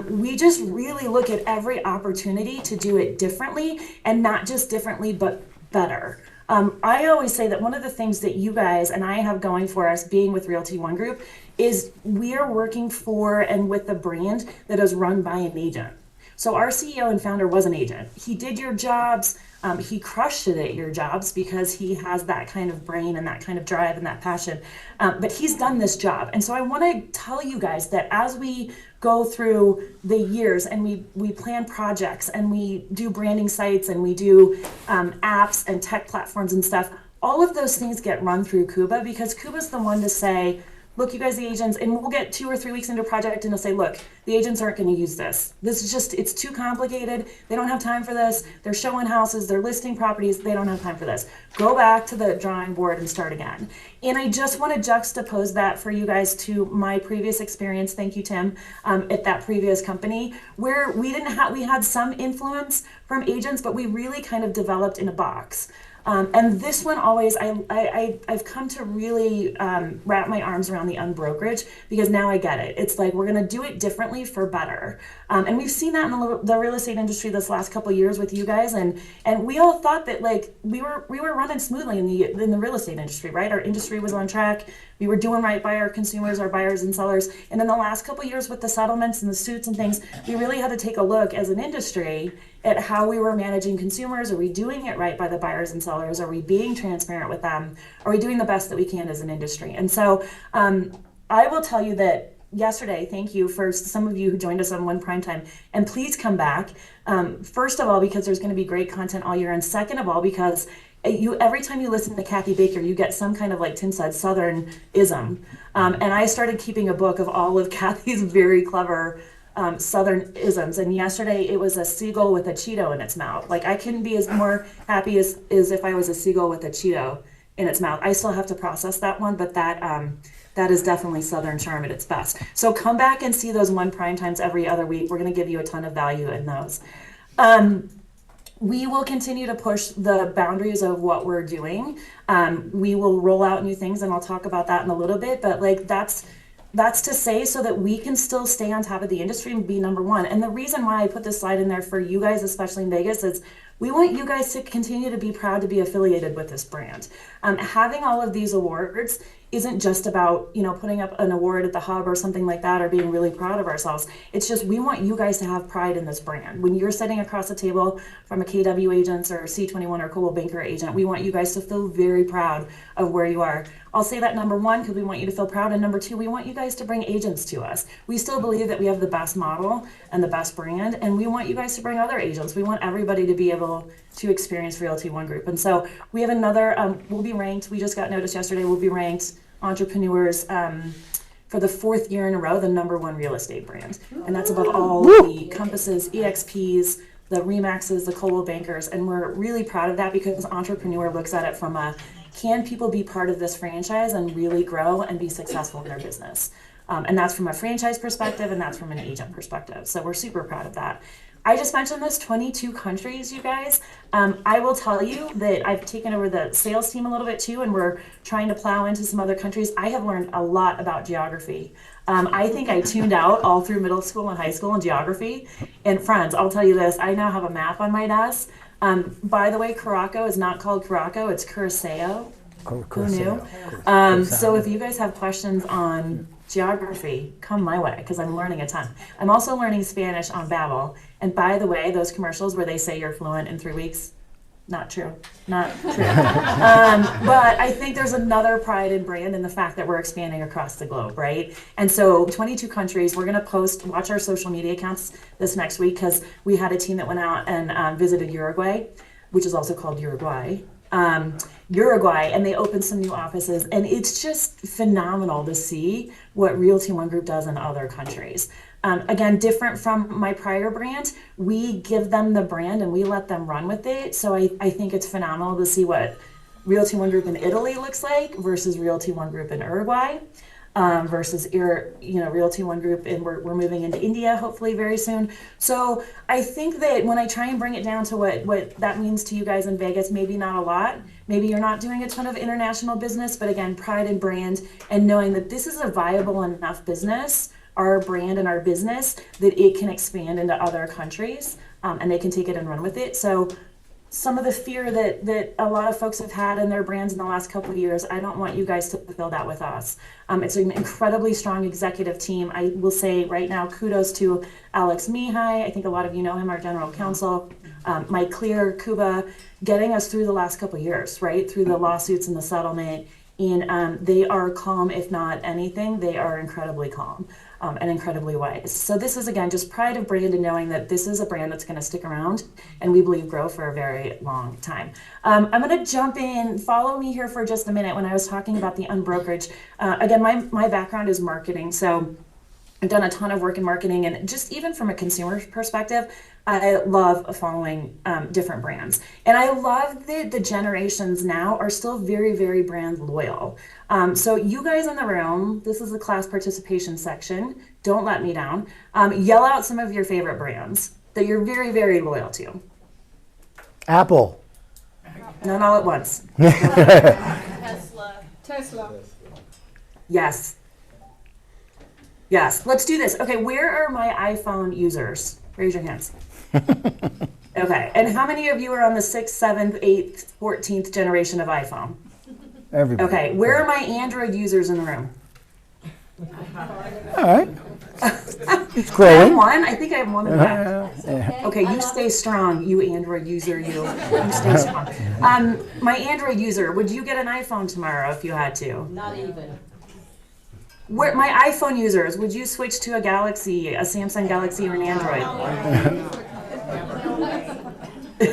we just really look at every opportunity to do it differently, and not just differently, but better. I always say that one of the things that you guys and I have going for us being with Realty One Group is we are working for and with a brand that is run by an agent. So our CEO and founder was an agent. He did your jobs. He crushed it at your jobs because he has that kind of brain and that kind of drive and that passion. But he's done this job. And so I want to tell you guys that as we go through the years and we plan projects and we do branding sites and we do apps and tech platforms and stuff, all of those things get run through Kuba, because Kuba's the one to say, look, you guys, the agents, and we'll get 2 or 3 weeks into a project and they'll say, look, the agents aren't going to use this. This is just, it's too complicated. They don't have time for this. They're showing houses, they're listing properties. They don't have time for this. Go back to the drawing board and start again. And I just want to juxtapose that for you guys to my previous experience. Thank you, Tim, at that previous company where we had some influence from agents, but we really kind of developed in a box. And this one always, I've come to really wrap my arms around the unbrokerage, because now I get it. It's like, we're going to do it differently for better. And we've seen that in the real estate industry this last couple of years with you guys. And we all thought that like we were running smoothly in the real estate industry, right? Our industry was on track. We were doing right by our consumers, our buyers and sellers. And in the last couple of years with the settlements and the suits and things, we really had to take a look as an industry at how we were managing consumers. Are we doing it right by the buyers and sellers? Are we being transparent with them? Are we doing the best that we can as an industry? And so I will tell you that yesterday, thank you for some of you who joined us on One Prime Time. And please come back. First of all, because there's going to be great content all year. And second of all, because every time you listen to Kathy Baker, you get some kind of, like Tim said, Southern-ism. And I started keeping a book of all of Kathy's very clever Southern isms. And yesterday it was a seagull with a Cheeto in its mouth. Like, I couldn't be as more happy as if I was a seagull with a Cheeto in its mouth. I still have to process that one, but that is definitely Southern charm at its best. So come back and see those One Prime Times every other week. We're going to give you a ton of value in those. We will continue to push the boundaries of what we're doing. We will roll out new things, and I'll talk about that in a little bit, but like that's to say so that we can still stay on top of the industry and be number one. And the reason why I put this slide in there for you guys, especially in Vegas, is we want you guys to continue to be proud to be affiliated with this brand. Having all of these awards isn't just about, putting up an award at the hub or something like that, or being really proud of ourselves. It's just, we want you guys to have pride in this brand. When you're sitting across the table from a KW agent or a C21 or Coldwell Banker agent, we want you guys to feel very proud of where you are. I'll say that number one, because we want you to feel proud, and number two, we want you guys to bring agents to us. We still believe that we have the best model and the best brand, and we want you guys to bring other agents. We want everybody to be able to experience Realty One Group. And so we have another, we'll be ranked, we just got notice yesterday, we'll be ranked entrepreneurs for the fourth year in a row, the #1 real estate brand. And that's above all the Compasses, EXPs, the Remaxes, the Coldwell Bankers, and we're really proud of that because Entrepreneur looks at it from a, can people be part of this franchise and really grow and be successful in their business? And that's from a franchise perspective, and that's from an agent perspective. So we're super proud of that. I just mentioned this, 22 countries, you guys. I will tell you that I've taken over the sales team a little bit too, and we're trying to plow into some other countries. I have learned a lot about geography. I think I tuned out all through middle school and high school in geography. And friends, I'll tell you this, I now have a map on my desk. By the way, Curaçao is not called Curaçao, it's Curaçao. Who knew? So if you guys have questions on geography, come my way, because I'm learning a ton. I'm also learning Spanish on Babbel. And by the way, those commercials where they say you're fluent in 3 weeks, not true, not true. But I think there's another pride in brand in the fact that we're expanding across the globe, right? And so 22 countries, we're gonna watch our social media accounts this next week, because we had a team that went out and visited Uruguay, which is also called Uruguay. And they opened some new offices, and it's just phenomenal to see what Realty One Group does in other countries. Again, different from my prior brand, we give them the brand and we let them run with it. So I think it's phenomenal to see what Realty One Group in Italy looks like versus Realty One Group in Uruguay. Versus Realty One Group, and we're moving into India hopefully very soon. So I think that when I try and bring it down to what that means to you guys in Vegas, maybe not a lot. Maybe you're not doing a ton of international business, but again, pride in brand and knowing that this is a viable enough business, our brand and our business, that it can expand into other countries and they can take it and run with it. So some of the fear that a lot of folks have had in their brands in the last couple of years, I don't want you guys to fulfill that with us. It's an incredibly strong executive team. I will say right now, kudos to Alex Mihai. I think a lot of you know him, our general counsel. Mike Clear, Cuba, getting us through the last couple of years, right? Through the lawsuits and the settlement. And they are calm, if not anything, they are incredibly calm. And incredibly wise. So this is, again, just pride of brand and knowing that this is a brand that's going to stick around and we believe grow for a very long time. I'm going to jump in, follow me here for just a minute. When I was talking about the unbrokerage, again, my background is marketing. So I've done a ton of work in marketing, and just even from a consumer perspective, I love following different brands. And I love that the generations now are still very, very brand loyal. So you guys in the room, this is the class participation section. Don't let me down. Yell out some of your favorite brands that you're very, very loyal to. Apple. Not all at once. Tesla. Yes. Yes, let's do this. Okay, where are my iPhone users? Raise your hands. Okay, and how many of you are on the 6th, 7th, 8th, 14th generation of iPhone? Everybody. Okay, where are my Android users in the room? All right. It's I growing. have one. I think I have one in the back. Okay, you stay strong, you Android user, you stay strong. My Android user, would you get an iPhone tomorrow if you had to? Not even. Where my iPhone users, would you switch to a Galaxy, a Samsung Galaxy or an Android?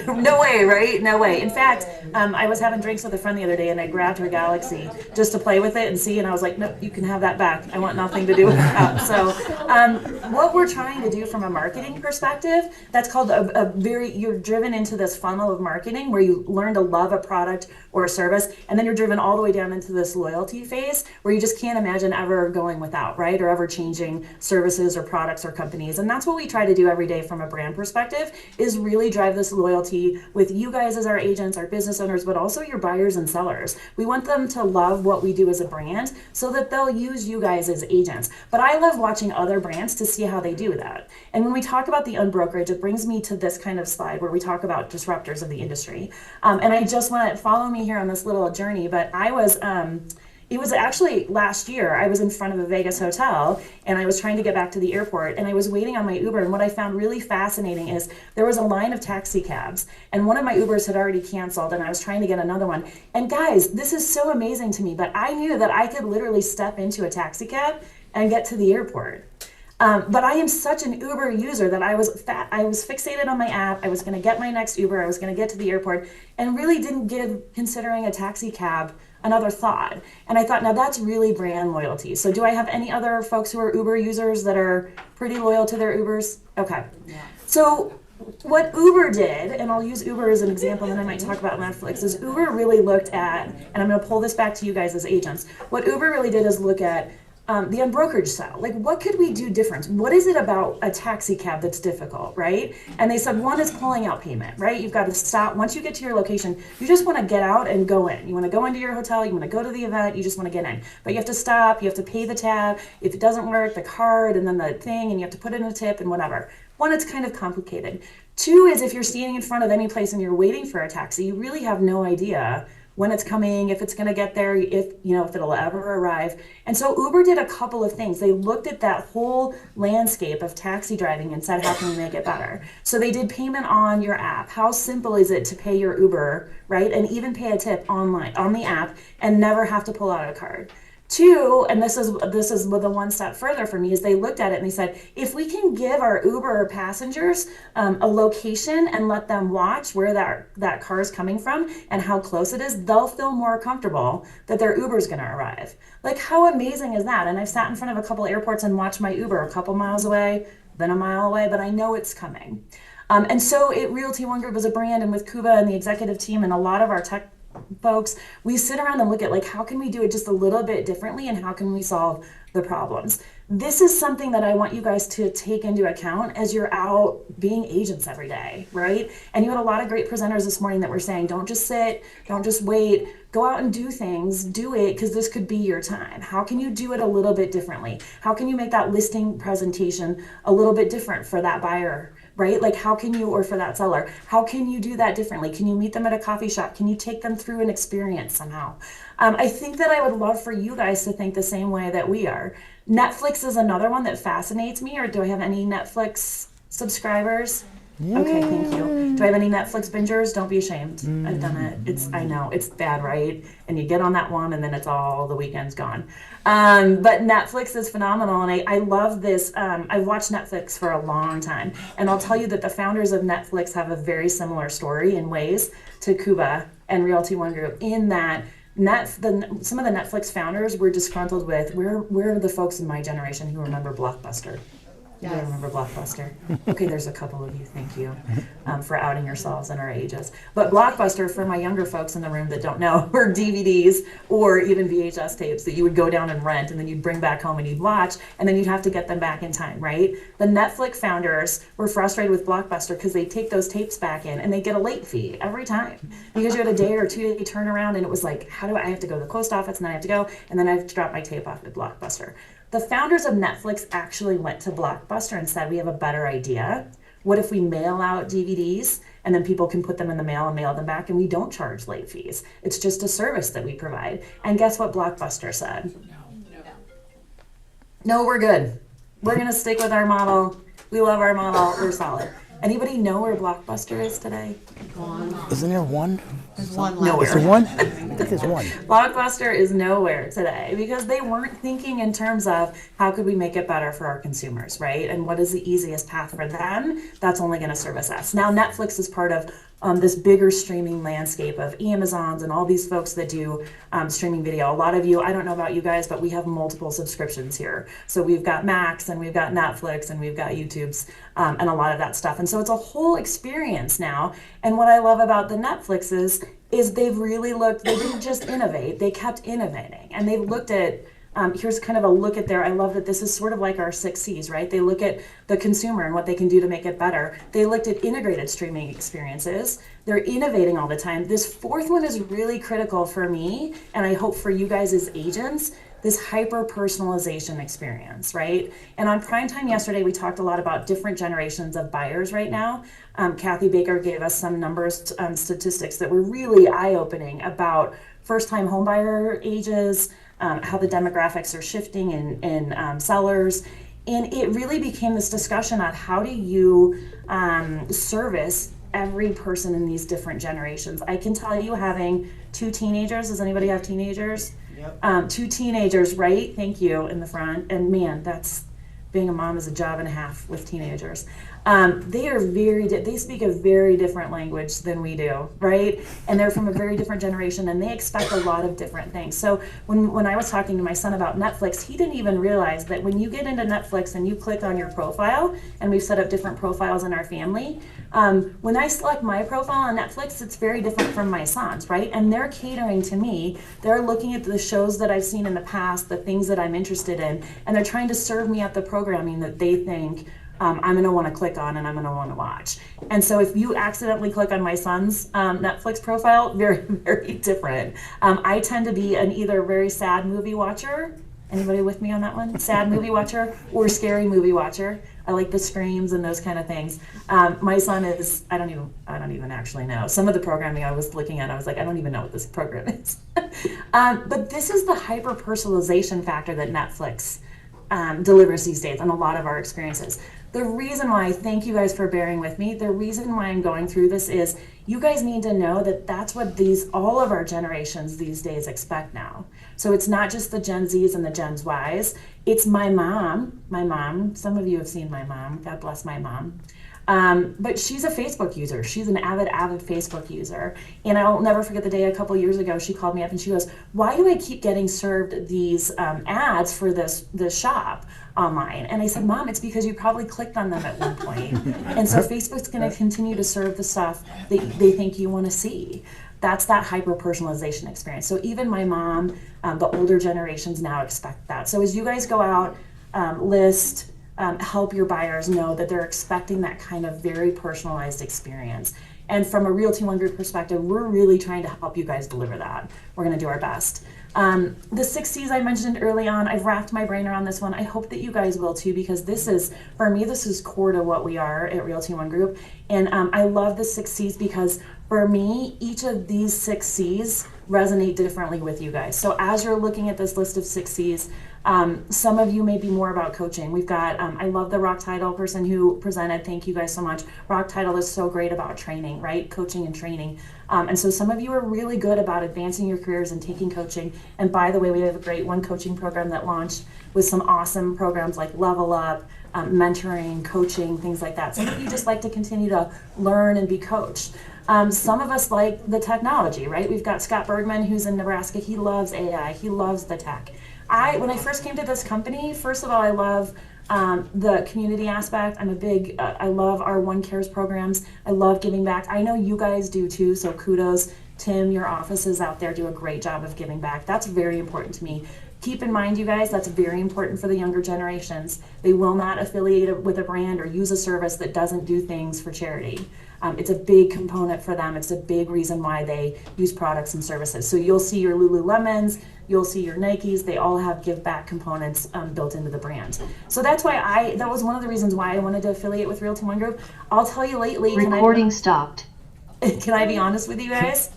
No way, right? No way. In fact, I was having drinks with a friend the other day and I grabbed her Galaxy just to play with it and see, and I was like, no, you can have that back. I want nothing to do with that. So what we're trying to do from a marketing perspective, that's called you're driven into this funnel of marketing where you learn to love a product or a service, and then you're driven all the way down into this loyalty phase where you just can't imagine ever going without, right? Or ever changing services or products or companies. And that's what we try to do every day from a brand perspective, is really drive this loyalty with you guys as our agents, our business owners, but also your buyers and sellers. We want them to love what we do as a brand so that they'll use you guys as agents. But I love watching other brands to see how they do that. And when we talk about the unbrokerage, it brings me to this kind of slide where we talk about disruptors of the industry. And I just want to follow me here on this little journey, but I was, it was actually last year, I was in front of a Vegas hotel and I was trying to get back to the airport and I was waiting on my Uber, and what I found really fascinating is there was a line of taxi cabs and one of my Ubers had already canceled and I was trying to get another one. And guys, this is so amazing to me, but I knew that I could literally step into a taxi cab and get to the airport. But I am such an Uber user that I was fixated on my app. I was going to get my next Uber. I was going to get to the airport and really didn't give considering a taxi cab another thought. And I thought, now that's really brand loyalty. So do I have any other folks who are Uber users that are pretty loyal to their Ubers? Okay. Yeah. So what Uber did, and I'll use Uber as an example, and then I might talk about Netflix, is Uber really looked at, and I'm going to pull this back to you guys as agents, what Uber really did is look at the unbrokerage style. Like, what could we do different? What is it about a taxi cab that's difficult, right? And they said, one is pulling out payment, right? You've got to stop. Once you get to your location, you just want to get out and go in. You want to go into your hotel, you want to go to the event, you just want to get in. But you have to stop, you have to pay the tab. If it doesn't work, the card, and then the thing, and you have to put in a tip and whatever. One, it's kind of complicated. Two is if you're standing in front of any place and you're waiting for a taxi, you really have no idea when it's coming, if it's going to get there, if it'll ever arrive. And so Uber did a couple of things. They looked at that whole landscape of taxi driving and said, how can we make it better? So they did payment on your app. How simple is it to pay your Uber, right? And even pay a tip online on the app and never have to pull out a card. Two, and this is the one step further for me, is they looked at it and they said, if we can give our Uber passengers a location and let them watch where that car is coming from and how close it is, they'll feel more comfortable that their Uber is going to arrive. Like, how amazing is that? And I've sat in front of a couple airports and watched my Uber a couple miles away, then a mile away, but I know it's coming. And so at Realty One Group as a brand, and with Kuba and the executive team and a lot of our tech folks, we sit around and look at, like, how can we do it just a little bit differently and how can we solve the problems? This is something that I want you guys to take into account as you're out being agents every day, right? And you had a lot of great presenters this morning that were saying, don't just sit, don't just wait, go out and do things, do it, because this could be your time. How can you do it a little bit differently? How can you make that listing presentation a little bit different for that buyer? Right? Like, how can you, or for that seller, how can you do that differently? Can you meet them at a coffee shop? Can you take them through an experience somehow? I think that I would love for you guys to think the same way that we are. Netflix is another one that fascinates me. Or do I have any Netflix subscribers? Yeah. Okay, thank you. Do I have any Netflix bingers? Don't be ashamed. I've done it. I know, it's bad, right? And you get on that one and then it's all, the weekend's gone. But Netflix is phenomenal, and I love this. I've watched Netflix for a long time, and I'll tell you that the founders of Netflix have a very similar story in ways to Kuba and Realty One Group, in that some of the Netflix founders were disgruntled with, where are the folks in my generation who remember Blockbuster? You guys remember Blockbuster? Okay, there's a couple of you, thank you for outing yourselves and our ages. But Blockbuster, for my younger folks in the room that don't know, were DVDs or even VHS tapes that you would go down and rent, and then you'd bring back home and you'd watch, and then you'd have to get them back in time, right? The Netflix founders were frustrated with Blockbuster because they'd take those tapes back in and they'd get a late fee every time, because you had a day or 2 day turnaround, and it was like, how do I have to go to the post office, and then I have to go, and then I have to drop my tape off at Blockbuster. The founders of Netflix actually went to Blockbuster and said, we have a better idea. What if we mail out DVDs and then people can put them in the mail and mail them back, and we don't charge late fees? It's just a service that we provide. And guess what Blockbuster said? No, we're good. We're going to stick with our model. We love our model. We're solid. Anybody know where Blockbuster is today? Isn't there one? There's one No, left. is there one? think there's one. Blockbuster is nowhere today because they weren't thinking in terms of how could we make it better for our consumers, right? And what is the easiest path for them that's only going to service us. Now, Netflix is part of this bigger streaming landscape of Amazons and all these folks that do streaming video. A lot of you, I don't know about you guys, but we have multiple subscriptions here. So we've got Max and we've got Netflix and we've got YouTube's and a lot of that stuff. And so it's a whole experience now. And what I love about the Netflixes is they've really looked, they didn't just innovate, they kept innovating. And they've looked at, here's kind of a look at I love that this is sort of like our 6 C's, right? They look at the consumer and what they can do to make it better. They looked at integrated streaming experiences. They're innovating all the time. This fourth one is really critical for me, and I hope for you guys as agents, this hyper-personalization experience, right? And on Primetime yesterday, we talked a lot about different generations of buyers right now. Kathy Baker gave us some numbers, statistics that were really eye-opening about first-time homebuyer ages, how the demographics are shifting in sellers. And it really became this discussion on how do you service every person in these different generations. I can tell you, having 2 teenagers, does anybody have teenagers? Yep. 2 teenagers, right? Thank you, in the front. And man, that's, being a mom is a job and a half with teenagers. They are they speak a very different language than we do, right? And they're from a very different generation, and they expect a lot of different things. So when I was talking to my son about Netflix, he didn't even realize that when you get into Netflix and you click on your profile, and we've set up different profiles in our family, when I select my profile on Netflix, it's very different from my son's, right? And they're catering to me. They're looking at the shows that I've seen in the past, the things that I'm interested in, and they're trying to serve me up the programming that they think I'm going to want to click on and I'm going to want to watch. And so if you accidentally click on my son's Netflix profile, very, very different. I tend to be an either very sad movie watcher, anybody with me on that one? Sad movie watcher or scary movie watcher. I like the screams and those kind of things. My son is, I don't even actually know. Some of the programming I was looking at, I was like, I don't even know what this program is. But this is the hyper-personalization factor that Netflix delivers these days and a lot of our experiences. The reason why, thank you guys for bearing with me, the reason why I'm going through this is you guys need to know that that's what all of our generations these days expect now. So it's not just the Gen Zs and the Gen Ys, it's my mom, some of you have seen my mom, God bless my mom. But she's a Facebook user. She's an avid Facebook user. And I'll never forget the day a couple years ago, she called me up and she goes, why do I keep getting served these ads for this shop online? And I said, Mom, it's because you probably clicked on them at one point. And so Facebook's going to continue to serve the stuff that they think you want to see. That's that hyper-personalization experience. So even my mom, the older generations now expect that. So as you guys go out, list, help your buyers know that they're expecting that kind of very personalized experience. And from a Realty One Group perspective, we're really trying to help you guys deliver that. We're going to do our best. The 6 C's I mentioned early on, I've wrapped my brain around this one. I hope that you guys will too, because this is, for me, this is core to what we are at Realty One Group. And I love the 6 C's because for me, each of these 6 C's resonate differently with you guys. So as you're looking at this list of 6 C's, some of you may be more about coaching. We've got, I love the Rock Title person who presented. Thank you guys so much. Rock Title is so great about training, right? Coaching and training. And so some of you are really good about advancing your careers and taking coaching. And by the way, we have a great one coaching program that launched with some awesome programs like Level Up, mentoring, coaching, things like that. Some of you just like to continue to learn and be coached. Some of us like the technology, right? We've got Scott Bergman, who's in Nebraska. He loves AI. He loves the tech. When I first came to this company, first of all, I love the community aspect. I love our One Cares programs. I love giving back. I know you guys do too, so kudos. Tim, your offices out there do a great job of giving back. That's very important to me. Keep in mind, you guys, that's very important for the younger generations. They will not affiliate with a brand or use a service that doesn't do things for charity. It's a big component for them. It's a big reason why they use products and services. So you'll see your Lululemons, you'll see your Nikes, they all have give back components built into the brand. So that's why that was one of the reasons why I wanted to affiliate with Realty One Group. I'll tell you lately. Recording stopped. Can I be honest with you guys?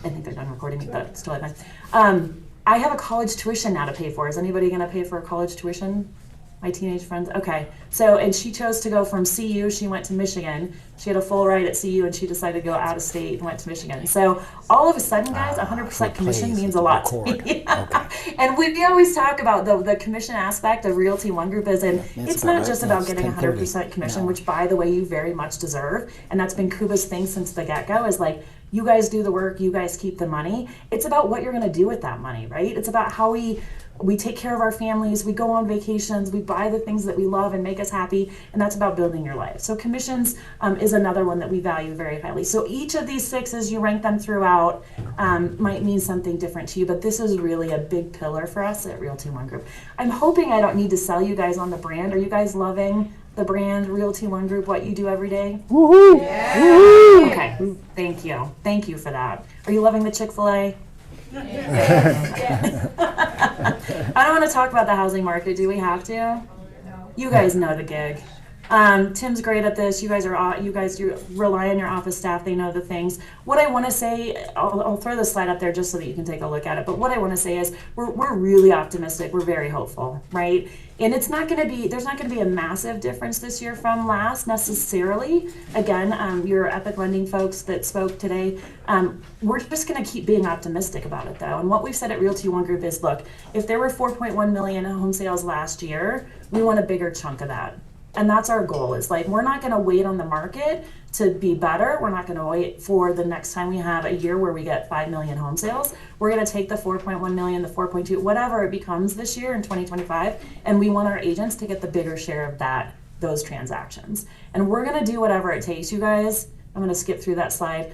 I think they're done recording me, but still fine. I have a college tuition now to pay for. Is anybody going to pay for a college tuition My teenage friends, okay. So, and she chose to go from CU, she went to Michigan. She had a full ride at CU and she decided to go out of state and went to Michigan. So all of a sudden, guys, 100% commission means a lot to me. Yeah. And we always talk about the commission aspect of Realty One Group is, and it's not just about getting 100% commission, which by the way, you very much deserve. And that's been Kuba's thing since the get-go is like, you guys do the work, you guys keep the money. It's about what you're gonna do with that money, right? It's about how we take care of our families, we go on vacations, we buy the things that we love and make us happy, and that's about building your life. So commissions is another one that we value very highly. So each of these 6, as you rank them throughout, might mean something different to you, but this is really a big pillar for us at Realty One Group. I'm hoping I don't need to sell you guys on the brand. Are you guys loving the brand Realty One Group, what you do every day? Woohoo! Yeah. Woohoo! Okay, thank you. Thank you for that. Are you loving the Chick-fil-A? I don't want to talk about the housing market. Do we have to? You guys know the gig. Tim's great at this. You guys do rely on your office staff. They know the things. What I want to say, I'll throw the slide up there just so that you can take a look at it. But what I want to say is we're really optimistic. We're very hopeful, right? And there's not going to be a massive difference this year from last necessarily. Again, your Epic Lending folks that spoke today, we're just going to keep being optimistic about it though. And what we've said at Realty One Group is, look, if there were 4.1 million home sales last year, we want a bigger chunk of that. And that's our goal, is like, we're not going to wait on the market to be better. We're not going to wait for the next time we have a year where we get 5 million home sales. We're going to take the 4.1 million, the 4.2, whatever it becomes this year in 2025, and we want our agents to get the bigger share of those transactions. And we're going to do whatever it takes, you guys. I'm going to skip through that slide.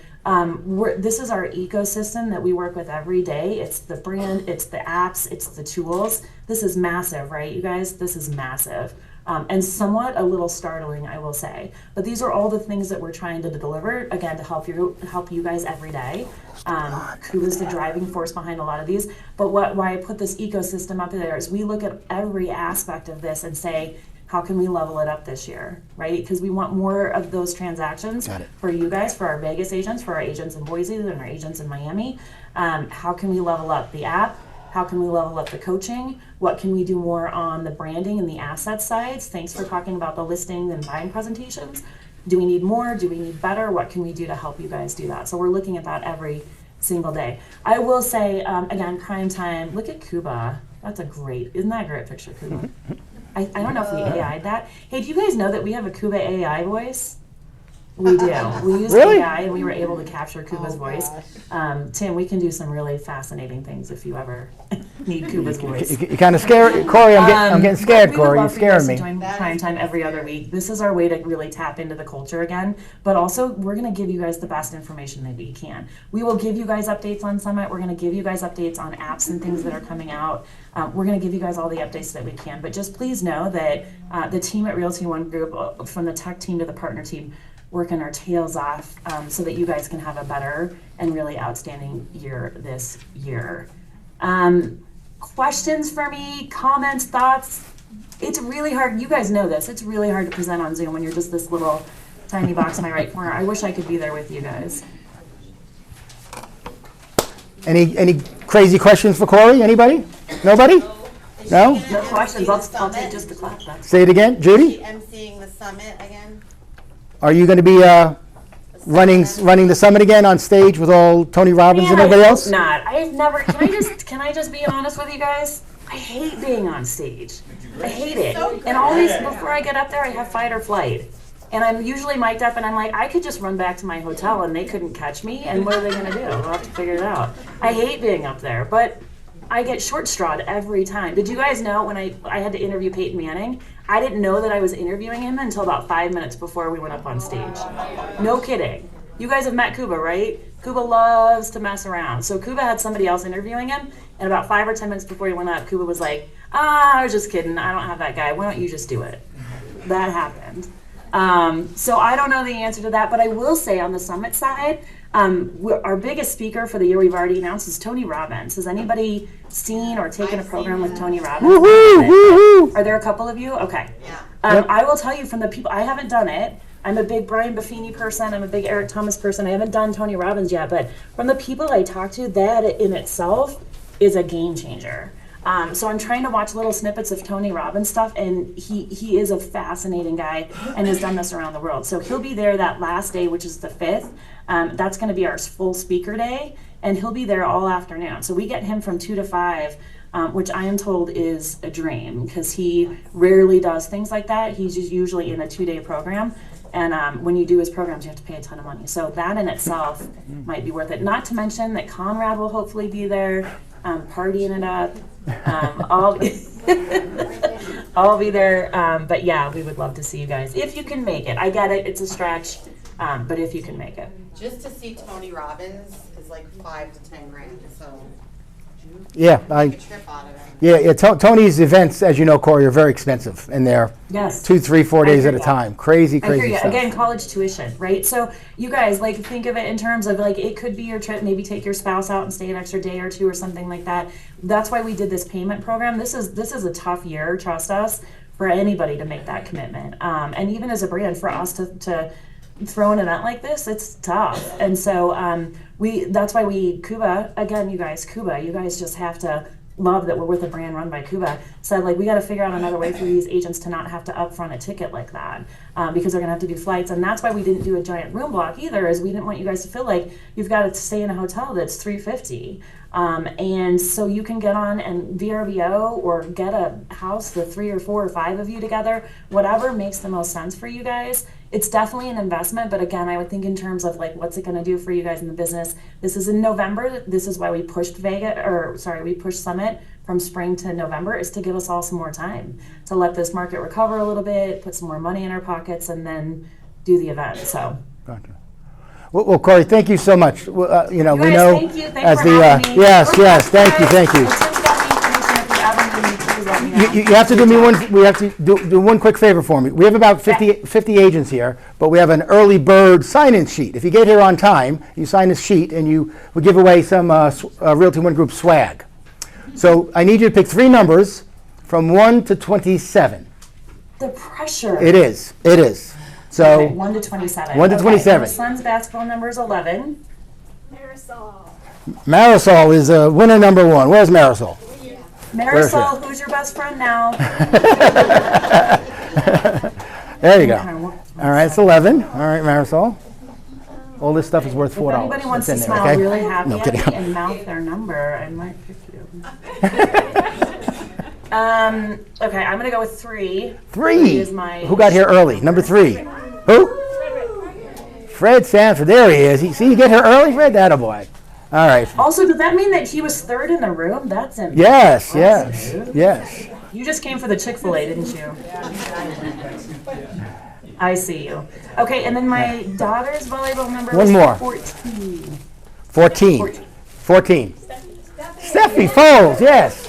This is our ecosystem that we work with every day. It's the brand, it's the apps, it's the tools. This is massive, right, you guys? This is massive. And somewhat a little startling, I will say. But these are all the things that we're trying to deliver, again, to help you guys every day. Kuba's the driving force behind a lot of these. But why I put this ecosystem up there is we look at every aspect of this and say, how can we level it up this year, right? Because we want more of those transactions for you guys, for our Vegas agents, for our agents in Boise, and our agents in Miami. How can we level up the app? How can we level up the coaching? What can we do more on the branding and the asset sides? Thanks for talking about the listing and buying presentations. Do we need more? Do we need better? What can we do to help you guys do that? So we're looking at that every single day. I will say, again, Crime Time, look at Kuba. Isn't that a great picture, Kuba? I don't know if we AI'd that. Hey, do you guys know that we have a Kuba AI voice? We do. We use AI and we were able to capture Kuba's voice. Tim, we can do some really fascinating things if you ever need Kuba's voice. You kind of scared, Corey. I'm getting scared, Corey. You're scaring me. Join Prime Time every other week. This is our way to really tap into the culture again. But also, we're going to give you guys the best information that we can. We will give you guys updates on Summit. We're going to give you guys updates on apps and things that are coming out. We're going to give you guys all the updates that we can. But just please know that the team at Realty One Group, from the tech team to the partner team, working our tails off so that you guys can have a better and really outstanding year this year. Questions for me, comments, thoughts? It's really hard. You guys know this. It's really hard to present on Zoom when you're just this little tiny box in my right corner. I wish I could be there with you guys. Any crazy questions for Corey? Anybody? Nobody? No? No questions. I'll take just the clap. Say it again, Judy? I'm seeing the summit again. Are you going to be running the summit again on stage with all Tony Robbins and everybody else? Not. I've never. Can I just be honest with you guys? I hate being on stage. I hate it. And always before I get up there, I have fight or flight. And I'm usually mic'd up, and I'm like, I could just run back to my hotel, and they couldn't catch me. And what are they going to do? We'll have to figure it out. I hate being up there, but I get short-strawed every time. Did you guys know when I had to interview Peyton Manning? I didn't know that I was interviewing him until about 5 minutes before we went up on stage. No kidding. You guys have met Kuba, right? Kuba loves to mess around. So Kuba had somebody else interviewing him, and about 5 or 10 minutes before he went up, Kuba was like, I was just kidding. I don't have that guy. Why don't you just do it? That happened. So I don't know the answer to that, but I will say on the summit side, our biggest speaker for the year we've already announced is Tony Robbins. Has anybody seen or taken a program with Tony Robbins? Woohoo! Are there a couple of you? Okay. I will tell you from the people, I haven't done it. I'm a big Brian Buffini person. I'm a big Eric Thomas person. I haven't done Tony Robbins yet, but from the people I talked to, that in itself is a game changer. So I'm trying to watch little snippets of Tony Robbins stuff, and he is a fascinating guy and has done this around the world. So he'll be there that last day, which is the 5th. That's going to be our full speaker day, and he'll be there all afternoon. So we get him from 2 to 5, which I am told is a dream because he rarely does things like that. He's just usually in a 2-day program. And when you do his programs, you have to pay a ton of money. So that in itself might be worth it. Not to mention that Conrad will hopefully be there, partying it up. I'll be there. But yeah, we would love to see you guys. If you can make it. I get it. It's a stretch. But if you can make it. Just to see Tony Robbins is like $5 to $10 grand, so Yeah, make a trip out of it. yeah. Tony's events, as you know, Corey, are very expensive, and they're Yes. 2, 3, 4 days I at a hear ya. time. Crazy I hear you. stuff. Again, college tuition, right? So you guys, like, think of it in terms of, like, it could be your trip, maybe take your spouse out and stay an extra day or two or something like that. That's why we did this payment program. This is a tough year, trust us, for anybody to make that commitment. And even as a brand, for us to throw an event like this, it's tough. And so that's why Kuba, again, you guys just have to love that we're with a brand run by Kuba. Said, like, we got to figure out another way for these agents to not have to upfront a ticket like that, because they're gonna have to do flights. And that's why we didn't do a giant room block either, is we didn't want you guys to feel like you've got to stay in a hotel that's $350. And so you can get on and VRBO or get a house with 3 or 4 or 5 of you together, whatever makes the most sense for you guys. It's definitely an investment, but again, I would think in terms of, like, what's it going to do for you guys in the business. This is in November. This is why we pushed we pushed Summit from spring to November, is to give us all some more time to let this market recover a little bit, put some more money in our pockets, and then do the event. So. Gotcha. Well, Corey, thank you so much. We Guys, know thank you. Thanks as for the having me. yes, thank you. And Tim's got the information. If you ever need me, please let me know. You have to do me one. We have to do one quick favor for me. We have about 50 agents here, but we have an early bird sign-in sheet. If you get here on time, you sign this sheet, and we give away some Realty One Group swag. So I need you to pick 3 numbers from 1 to 27. The pressure. It is. So Okay, 1 to 27. 1 to Okay, 27. My son's basketball number is 11. Marisol. Marisol is winner number 1. Where's Marisol? Marisol, who's your best friend now? There you go. All right, it's 11. All right, Marisol. All this stuff is worth $4. If anybody wants It's to in there, smile okay? really happy No at kidding. me and mouth their number, I might pick you. Okay, I'm gonna go with 3. 3. Is my Who got here early? Number 3. Who? Fred Sanford. There he is. See, you get here early, Fred? Attaboy. All right. Also, does that mean that he was 3rd in the room? That's impressive. Yes. You just came for the Chick-fil-A, didn't you? I see you. Okay, and then my daughter's volleyball number One was more. 14. 14. Steffi Foles, yes.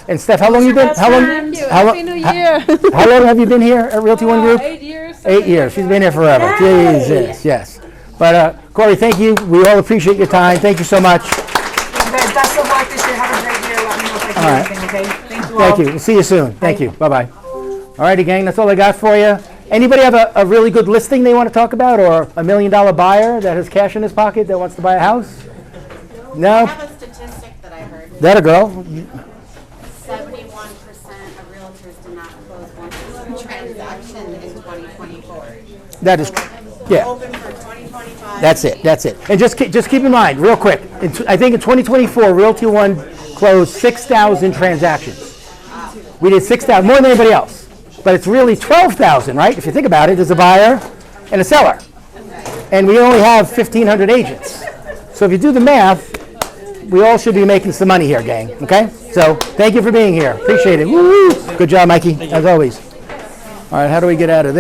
And Steph, how long you been? How long? Happy New Year. How long have you been here at Realty One Group? 8 years. 8 years. She's been here forever. Yay. Jesus, yes. But Corey, thank you. We all appreciate your time. Thank you so much. You guys, best of luck this year. Have a great year. Let me know if I can do All right. anything, okay? Thank you all. Thank you. We'll see you soon. Thank you. Bye-bye. All righty, gang. That's all I got for you. Anybody have a really good listing they want to talk about, or a $1 million buyer that has cash in his pocket that wants to buy a house? I No? have a statistic that I heard. That a girl? 71% of realtors do not close one transaction in 2024. That is, yeah. Open for 2025. That's it. And just keep in mind, real quick, I think in 2024, Realty One closed 6,000 transactions. We did 6,000, more than anybody else. But it's really 12,000, right? If you think about it, there's a buyer and a seller. And we only have 1,500 agents. So if you do the math, we all should be making some money here, gang, okay? So thank you for being here. Appreciate it. Woo! Good job, Mikey, as always. All right, how do we get out of this?